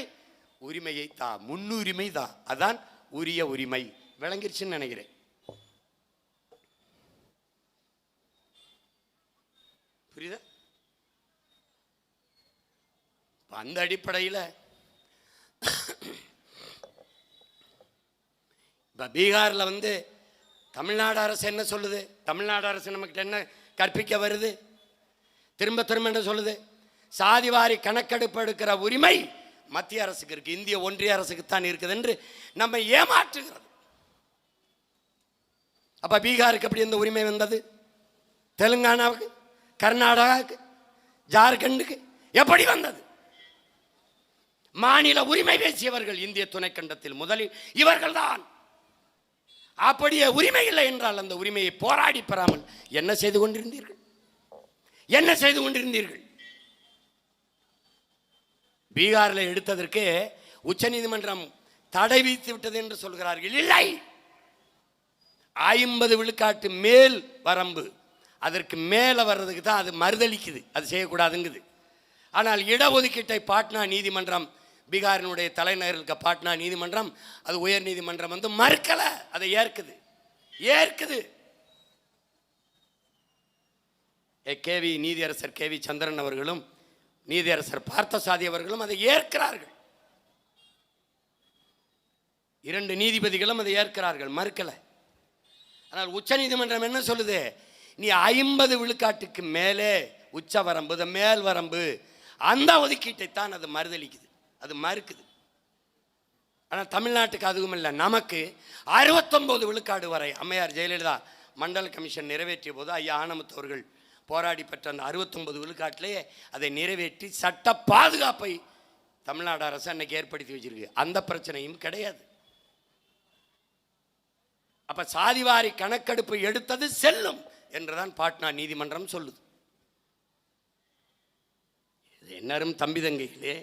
உரிமையை தான், முன்னுரிமை தான், அதான் உரிய உரிமை. விளங்கிருச்சுன்னு நினைக்கிறேன். புரியுதா? அந்த அடிப்படையில் இப்போ பீகாரில் வந்து தமிழ்நாடு அரசு என்ன சொல்லுது? தமிழ்நாடு அரசு நமக்கு என்ன கற்பிக்க வருது? திரும்ப திரும்ப என்ன சொல்லுது? சாதிவாரி கணக்கெடுப்பு எடுக்கிற உரிமை மத்திய அரசுக்கு இருக்கு, இந்திய ஒன்றிய அரசுக்கு தான் இருக்குது என்று நம்ம ஏமாற்றுகிறது. அப்ப பீகாருக்கு எப்படி இந்த உரிமை வந்தது? தெலுங்கானாவுக்கு, கர்நாடகாவுக்கு, ஜார்க்கண்டுக்கு எப்படி வந்தது? மாநில உரிமை பேசியவர்கள் இந்திய துணைக்கண்டத்தில் முதலில் இவர்கள் தான். அப்படியே உரிமை இல்லை என்றால் அந்த உரிமையை போராடி பெறாமல் என்ன செய்து கொண்டிருந்தீர்கள்? என்ன செய்து கொண்டிருந்தீர்கள்? பீகாரில் எடுத்ததற்கு உச்ச நீதிமன்றம் தடை விதித்து விட்டது என்று சொல்கிறார்கள். இல்லை, 50 விழுக்காட்டு மேல் வரம்பு, அதற்கு மேலே வர்றதுக்கு தான் அது மறுதளிக்குது, அது செய்யக்கூடாதுங்குது. ஆனால் இடஒதுக்கீட்டை பாட்னா நீதிமன்றம், பீகாரினுடைய தலைநகரில் இருக்க பாட்னா நீதிமன்றம், அது உயர் நீதிமன்றம் வந்து மறுக்கல, அதை ஏற்குது. கேவி நீதியரசர் கேவி சந்திரன் அவர்களும் நீதியரசர் பார்த்தசாதி அவர்களும் அதை ஏற்கிறார்கள். 2 நீதிபதிகளும் அதை ஏற்கிறார்கள், மறுக்கல. ஆனால் உச்ச நீதிமன்றம் என்ன சொல்லுது? நீ 50 விழுக்காட்டுக்கு மேலே உச்ச வரம்பு, மேல் வரம்பு, அந்த ஒதுக்கீட்டை தான் அது மறுதளிக்குது, அது மறுக்குது. ஆனால் தமிழ்நாட்டுக்கு அதுவும் இல்லை. நமக்கு 69 விழுக்காடு வரை அம்மையார் ஜெயலலிதா மண்டல கமிஷன் நிறைவேற்றிய போது ஐயா ஆனமுத்து அவர்கள் போராடி பெற்ற அந்த 69 விழுக்காட்டிலே அதை நிறைவேற்றி சட்ட பாதுகாப்பை தமிழ்நாடு அரசு அன்னைக்கு ஏற்படுத்தி வச்சிருக்கு. அந்த பிரச்சனையும் கிடையாது. அப்ப சாதிவாரி கணக்கெடுப்பு எடுத்தது செல்லும் என்றுதான் பாட்னா நீதிமன்றம் சொல்லுது. என்னரும் தம்பி தங்கைகளே,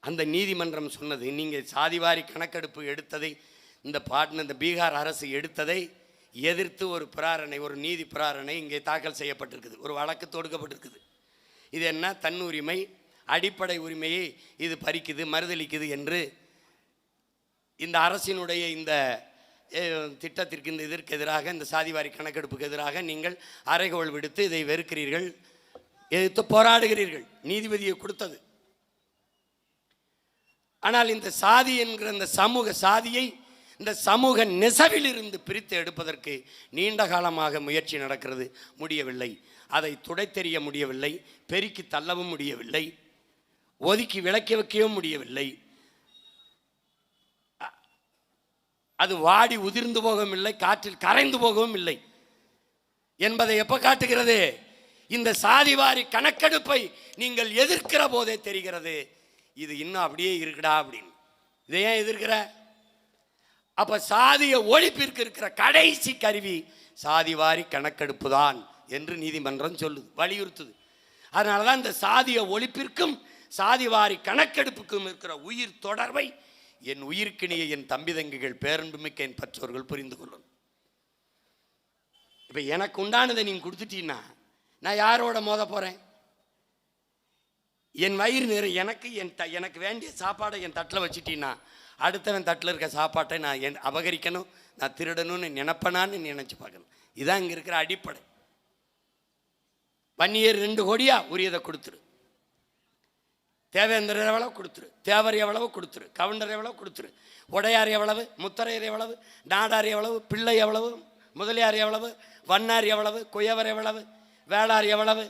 அந்த நீதிமன்றம் சொன்னது, நீங்க சாதிவாரி கணக்கெடுப்பு எடுத்ததை, இந்த பீகார் அரசு எடுத்ததை எதிர்த்து ஒரு பிராரணை, ஒரு நீதி பிராரணை இங்கே தாக்கல் செய்யப்பட்டிருக்குது, ஒரு வழக்கு தொடுக்கப்பட்டிருக்குது. இது என்ன? தன்னுரிமை, அடிப்படை உரிமையை இது பறிக்குது, மறுதளிக்குது என்று இந்த அரசினுடைய இந்த திட்டத்திற்கு, இந்த இதற்கு எதிராக, இந்த சாதிவாரி கணக்கெடுப்புக்கு எதிராக நீங்கள் அறைகோள் விடுத்து இதை வெறுக்கிறீர்கள், எதிர்த்து போராடுகிறீர்கள். நீதிபதியை கொடுத்தது. ஆனால் இந்த சாதி என்கிற இந்த சாதியை இந்த சமூக நெசவில் இருந்து பிரித்து எடுப்பதற்கு நீண்ட காலமாக முயற்சி நடக்கிறது, முடியவில்லை. அதை துடைத்தெறிய முடியவில்லை, பெருக்கி தள்ளவும் முடியவில்லை, ஒதுக்கி விலக்கி வைக்கவும் முடியவில்லை. அது வாடி உதிர்ந்து போகவும் இல்லை, காற்றில் கரைந்து போகவும் இல்லை என்பதை எப்ப காட்டுகிறது? இந்த சாதிவாரி கணக்கெடுப்பை நீங்கள் எதிர்க்கிற போதே தெரிகிறது, இது இன்னும் அப்படியே இருக்குடா அப்படின்னு. இதை ஏன் எதிர்க்கிற? அப்ப சாதிய ஒழிப்பிற்கு இருக்கிற கடைசி கருவி சாதிவாரி கணக்கெடுப்பு தான் என்று நீதிமன்றம் சொல்லுது, வலியுறுத்துது. அதனாலதான் இந்த சாதிய ஒழிப்பிற்கும் சாதிவாரி கணக்கெடுப்புக்கும் இருக்கிற உயிர் தொடர்பை என் உயிர்க்கிணிய என் தம்பி தங்கிகள், பேரன்புமிக்க என் பெற்றோர்கள் புரிந்து கொள்ளணும். இப்ப எனக்கு உண்டானதை நீங்க கொடுத்துட்டீங்கன்னா நான் யாரோட மோத போறேன்? என் வயிறு நிறைய எனக்கு வேண்டிய சாப்பாடை என் தட்டில் வச்சுட்டீங்கன்னா அடுத்தவன் தட்டில் இருக்க சாப்பாட்டை நான் அபகரிக்கணும், நான் திருடணும்னு நினைப்பனான்னு நினைச்சு பார்க்கணும். இதான் இங்கே இருக்கிற அடிப்படை. வன்னியர் 2 கோடியா உரியதை கொடுத்துரு, தேவேந்திரர் எவ்வளவு கொடுத்துரு, தேவர் எவ்வளவு கொடுத்துரு, கவுண்டர் எவ்வளவு கொடுத்துரு, உடையார் எவ்வளவு, முத்தரையர் எவ்வளவு, நாடார் எவ்வளவு, பிள்ளை எவ்வளவு, முதலியார் எவ்வளவு, வண்ணார் எவ்வளவு, குயவர் எவ்வளவு, வேளார் எவ்வளவு,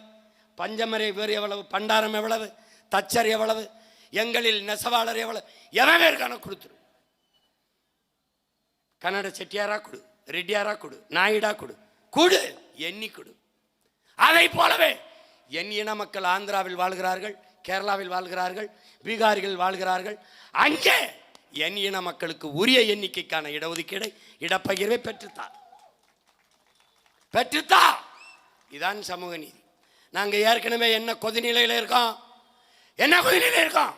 பஞ்சமரை பேர் எவ்வளவு, பண்டாரம் எவ்வளவு, தச்சர் எவ்வளவு, எங்களில் நெசவாளர் எவ்வளவு, எவன் கணக்கு கொடுத்துரு. கன்னட செட்டியாரா கொடு, ரெட்டியாரா கொடு, நாயுடா கொடு, கொடு, எண்ணி கொடு. அதை போலவே என் இன மக்கள் ஆந்திராவில் வாழ்கிறார்கள், கேரளாவில் வாழ்கிறார்கள், பீகாரிகள் வாழ்கிறார்கள். அங்கே என் இன மக்களுக்கு உரிய எண்ணிக்கைக்கான இடஒதுக்கீடை, இடப்பகிர்வை பெற்றுத்தா. இதான் சமூக நீதி. நாங்கள் ஏற்கனவே என்ன கொதிநிலையில் இருக்கோம்? என்ன கொதிநிலையில் இருக்கோம்?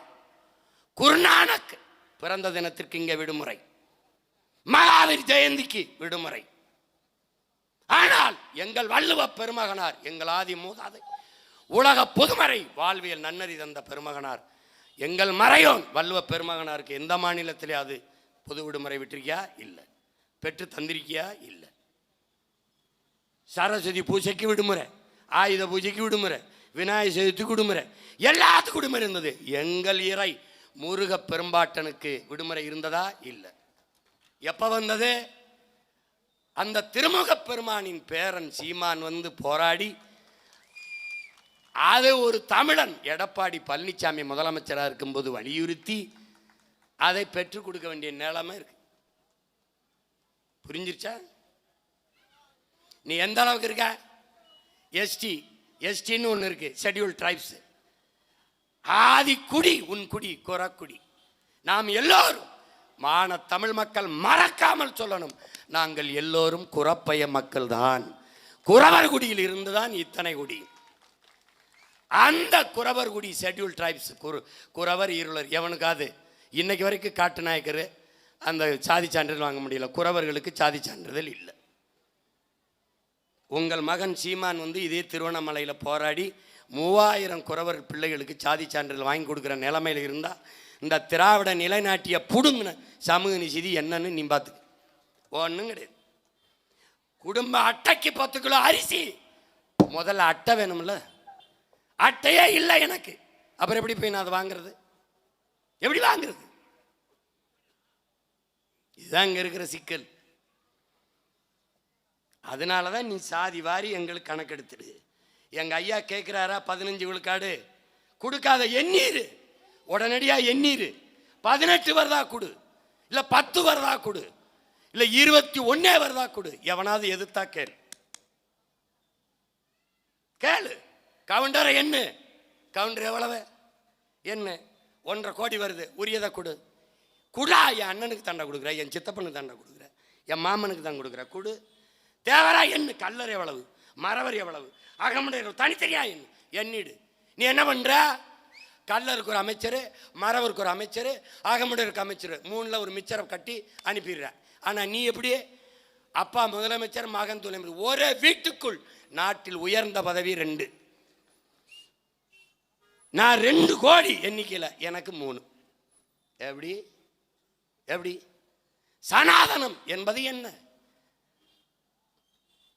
குருநானக் பிறந்த தினத்திற்கு இங்கே விடுமுறை, மகாவீர் ஜெயந்திக்கு விடுமுறை. ஆனால் எங்கள் வள்ளுவ பெருமகனார், எங்கள் ஆதி மூதாதை, உலக பொதுமறை வாழ்வியல் நன்னறி தந்த பெருமகனார், எங்கள் மறையோன் வள்ளுவ பெருமகனாருக்கு எந்த மாநிலத்திலே அது பொது விடுமுறை விட்டிருக்கியா? இல்லை. பெற்று தந்திருக்கியா? இல்லை. சரஸ்வதி பூஜைக்கு விடுமுறை, ஆயுத பூஜைக்கு விடுமுறை, விநாயகர் சதுர்த்திக்கு விடுமுறை, எல்லாத்துக்கும் விடுமுறை இருந்தது. எங்கள் இறை முருக பெரும்பாட்டனுக்கு விடுமுறை இருந்ததா? இல்லை. எப்ப வந்தது? அந்த திருமுக பெருமானின் பேரன் சீமான் வந்து போராடி, அது ஒரு தமிழன் எடப்பாடி பழனிசாமி முதலமைச்சராக இருக்கும்போது வலியுறுத்தி அதை பெற்றுக் கொடுக்க வேண்டிய நிலைமை இருக்கு. புரிஞ்சிருச்சா? நீ எந்த அளவுக்கு இருக்க? எஸ்டின்னு ஒன்று இருக்கு, ஷெட்யூல் ட்ரைப்ஸ். ஆதி குடி உன் குடி குறக்குடி. நாம் எல்லோரும் மான தமிழ் மக்கள் மறக்காமல் சொல்லணும், நாங்கள் எல்லோரும் குறப்பைய மக்கள் தான். குறவர் குடியில் இருந்துதான் இத்தனை குடி. அந்த குறவர் குடி ஷெட்யூல் ட்ரைப்ஸ், குறவர் இருளர் எவனுக்காது இன்னைக்கு வரைக்கும் காட்டு நாயக்கர் அந்த சாதி சான்றிதழ் வாங்க முடியல. குறவர்களுக்கு சாதி சான்றிதழ் இல்லை. உங்கள் மகன் சீமான் வந்து இதே திருவண்ணாமலையில் போராடி 3000 குறவர் பிள்ளைகளுக்கு சாதி சான்றிதழ் வாங்கி கொடுக்குற நிலைமையில் இருந்தால், இந்த திராவிட நிலைநாட்டிய புடுங்கின சமூக நீதி என்னன்னு நீ பார்த்துக்க. ஒன்றும் கிடையாது. குடும்ப அட்டைக்கு 10 கிலோ அரிசி, முதல்ல அட்டை வேணும்ல. அட்டையே இல்லை எனக்கு, அப்புறம் எப்படி போய் நான் அதை வாங்குறது? எப்படி வாங்குறது? இதுதான் இங்கே இருக்கிற சிக்கல். அதனால தான் நீ சாதி வாரி எங்களுக்கு கணக்கெடுத்துடு. எங்கள் ஐயா கேட்குறாரா 15 விழுக்காடு கொடுக்காத எண்ணீர், உடனடியாக எண்ணீர் 18 வருதா கொடு, இல்லை 10 வருதா கொடு, இல்லை 21 வருதா கொடு. எவனாவது எதிர்த்தா கேளு, கேளு. கவுண்டரை என்ன கவுண்டர் எவ்வளவு என்ன 1.5 கோடி வருது, உரியதை கொடு. குடா, என் அண்ணனுக்கு தண்டை கொடுக்குற, என் சித்தப்பனுக்கு தண்டை கொடுக்குற, என் மாமனுக்கு தான் கொடுக்குற, கொடு. தேவரா என்ன கல்லர் எவ்வளவு, மரவர் எவ்வளவு, அகமுடையர் தனித்தனியா எண்ணிடு. நீ என்ன பண்ற? கல்லருக்கு ஒரு அமைச்சர், மரவருக்கு ஒரு அமைச்சர், அகமுடையருக்கு அமைச்சர், 3ல் ஒரு மிச்சரை கட்டி அனுப்பிடுற. ஆனால் நீ எப்படி? அப்பா முதலமைச்சர், மகன் துணை முதலமைச்சர், ஒரே வீட்டுக்குள் நாட்டில் உயர்ந்த பதவி 2. நான் 2 கோடி எண்ணிக்கையில், எனக்கு 3. எப்படி எப்படி? சனாதனம் என்பது என்ன?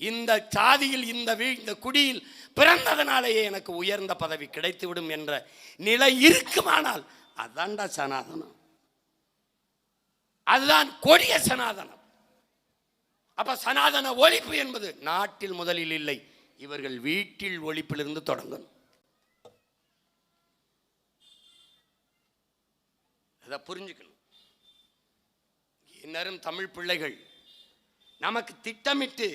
இந்த சாதியில் இந்த குடியில் பிறந்ததனாலேயே எனக்கு உயர்ந்த பதவி கிடைத்துவிடும் என்ற நிலை இருக்குமானால் அதான்டா சனாதனம். அதுதான் கொடிய சனாதனம். அப்ப சனாதன ஒழிப்பு என்பது நாட்டில் முதலில் இல்லை, இவர்கள் வீட்டில் ஒழிப்பிலிருந்து தொடங்கணும். அதை புரிஞ்சுக்கணும். இன்னரும் தமிழ் பிள்ளைகள் நமக்கு திட்டமிட்டு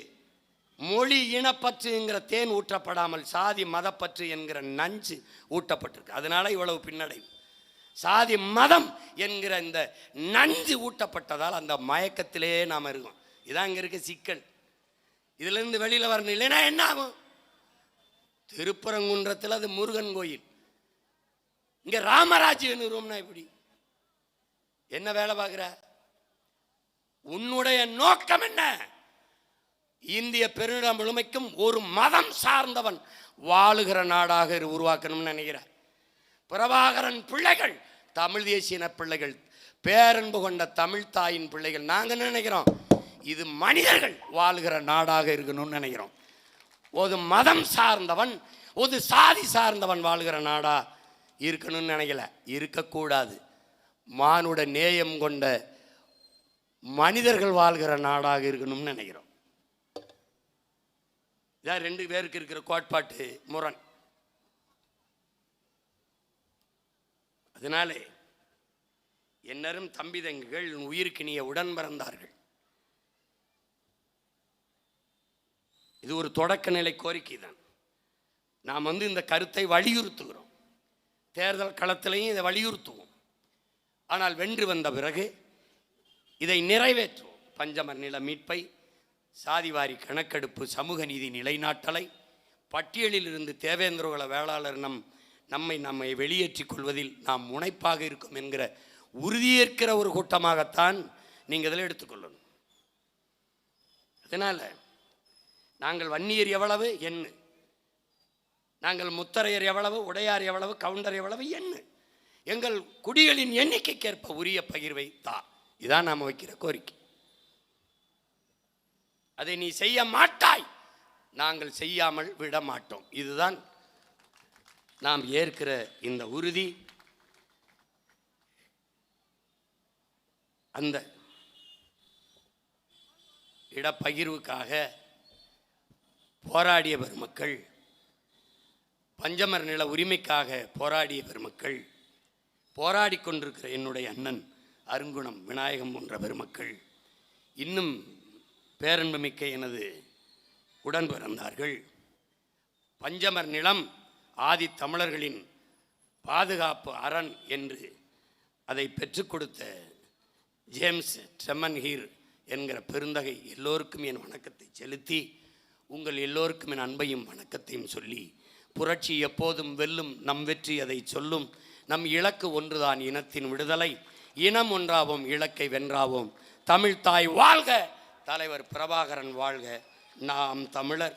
மொழி இனப்பற்றுங்கிற தேன் ஊற்றப்படாமல் சாதி மதப்பற்று என்கிற நஞ்சு ஊட்டப்பட்டிருக்கு. அதனால இவ்வளவு பின்னடைவு. சாதி மதம் என்கிற இந்த நஞ்சு ஊட்டப்பட்டதால் அந்த மயக்கத்திலே நாம் இருக்கோம். இதான் இங்கே இருக்க சிக்கல். இதிலிருந்து வெளியில் வரணும். இல்லைன்னா என்ன ஆகும்? திருப்பரங்குன்றத்தில் அது முருகன் கோயில், இங்கே ராமராஜ்யம் ரூம்னா இப்படி என்ன வேலை பார்க்குற? உன்னுடைய நோக்கம் என்ன? இந்திய பெருநில முழுமைக்கும் ஒரு மதம் சார்ந்தவன் வாழுகிற நாடாக உருவாக்கணும்னு நினைக்கிறார். பிரபாகரன் பிள்ளைகள் தமிழ் தேசிய பிள்ளைகள், பேரன்பு கொண்ட தமிழ் தாயின் பிள்ளைகள். நாங்கள் நினைக்கிறோம் இது மனிதர்கள் வாழுகிற நாடாக இருக்கணும்னு நினைக்கிறோம். ஒரு மதம் சார்ந்தவன், ஒரு சாதி சார்ந்தவன் வாழுகிற நாடா இருக்கணும்னு நினைக்கல. இருக்கக்கூடாது. மானுட நேயம் கொண்ட மனிதர்கள் வாழ்கிற நாடாக இருக்கணும்னு நினைக்கிறோம். இதான் 2 பேருக்கு இருக்கிற கோட்பாட்டு முரண். அதனாலே என்னரும் தம்பி தங்கிகள் உயிர்க்கினிய உடன் பிறந்தார்கள். இது ஒரு தொடக்க நிலை கோரிக்கை தான். நாம் இந்த கருத்தை வலியுறுத்துகிறோம். தேர்தல் களத்திலையும் இதை வலியுறுத்துவோம். ஆனால் வென்று வந்த பிறகு இதை நிறைவேற்றுவோம். பஞ்சமர் நில மீட்பை, சாதிவாரி கணக்கெடுப்பு, சமூக நீதி நிலைநாட்டலை, பட்டியலில் இருந்து தேவேந்திரகுல வேளாளர் நம்மை வெளியேற்றிக் கொள்வதில் நாம் முனைப்பாக இருக்கும் என்கிற உறுதியேற்கிற ஒரு கூட்டமாகத்தான் நீங்கள் இதில் எடுத்துக்கொள்ளணும். அதனால் நாங்கள் வன்னியர் எவ்வளவு எண்ணு, நாங்கள் முத்தரையர் எவ்வளவு, உடையார் எவ்வளவு, கவுண்டர் எவ்வளவு எண்ணு, எங்கள் குடிகளின் எண்ணிக்கைக்கேற்ப உரிய பகிர்வை தான். இதான் நாம் வைக்கிற கோரிக்கை. அதை நீ செய்ய மாட்டாய், நாங்கள் செய்யாமல் விட மாட்டோம். இதுதான் நாம் ஏற்கிற இந்த உறுதி. அந்த இடப்பகிர்வுக்காக போராடிய பெருமக்கள், பஞ்சமர் நில உரிமைக்காக போராடிய பெருமக்கள், போராடி கொண்டிருக்கிற என்னுடைய அண்ணன் அருங்குணம் விநாயகம் போன்ற பெருமக்கள், இன்னும் பேரன்புமிக்க எனது உடன் பிறந்தார்கள். பஞ்சமர் நிலம் ஆதி தமிழர்களின் பாதுகாப்பு அரண் என்று அதை பெற்றுக் கொடுத்த ஜேம்ஸ் ட்ரெமன்ஹீர் என்கிற பெருந்தகை எல்லோருக்கும் என் வணக்கத்தை செலுத்தி, உங்கள் எல்லோருக்கும் என் அன்பையும் வணக்கத்தையும் சொல்லி, புரட்சி எப்போதும் வெல்லும், நம் வெற்றி அதை சொல்லும், நம் இலக்கு ஒன்றுதான், இனத்தின் விடுதலை, இனம் ஒன்றாவோம், இலக்கை வென்றாவோம், தமிழ் தாய் வாழ்க, தலைவர் பிரபாகரன் வாழ்க, நாம் தமிழர்.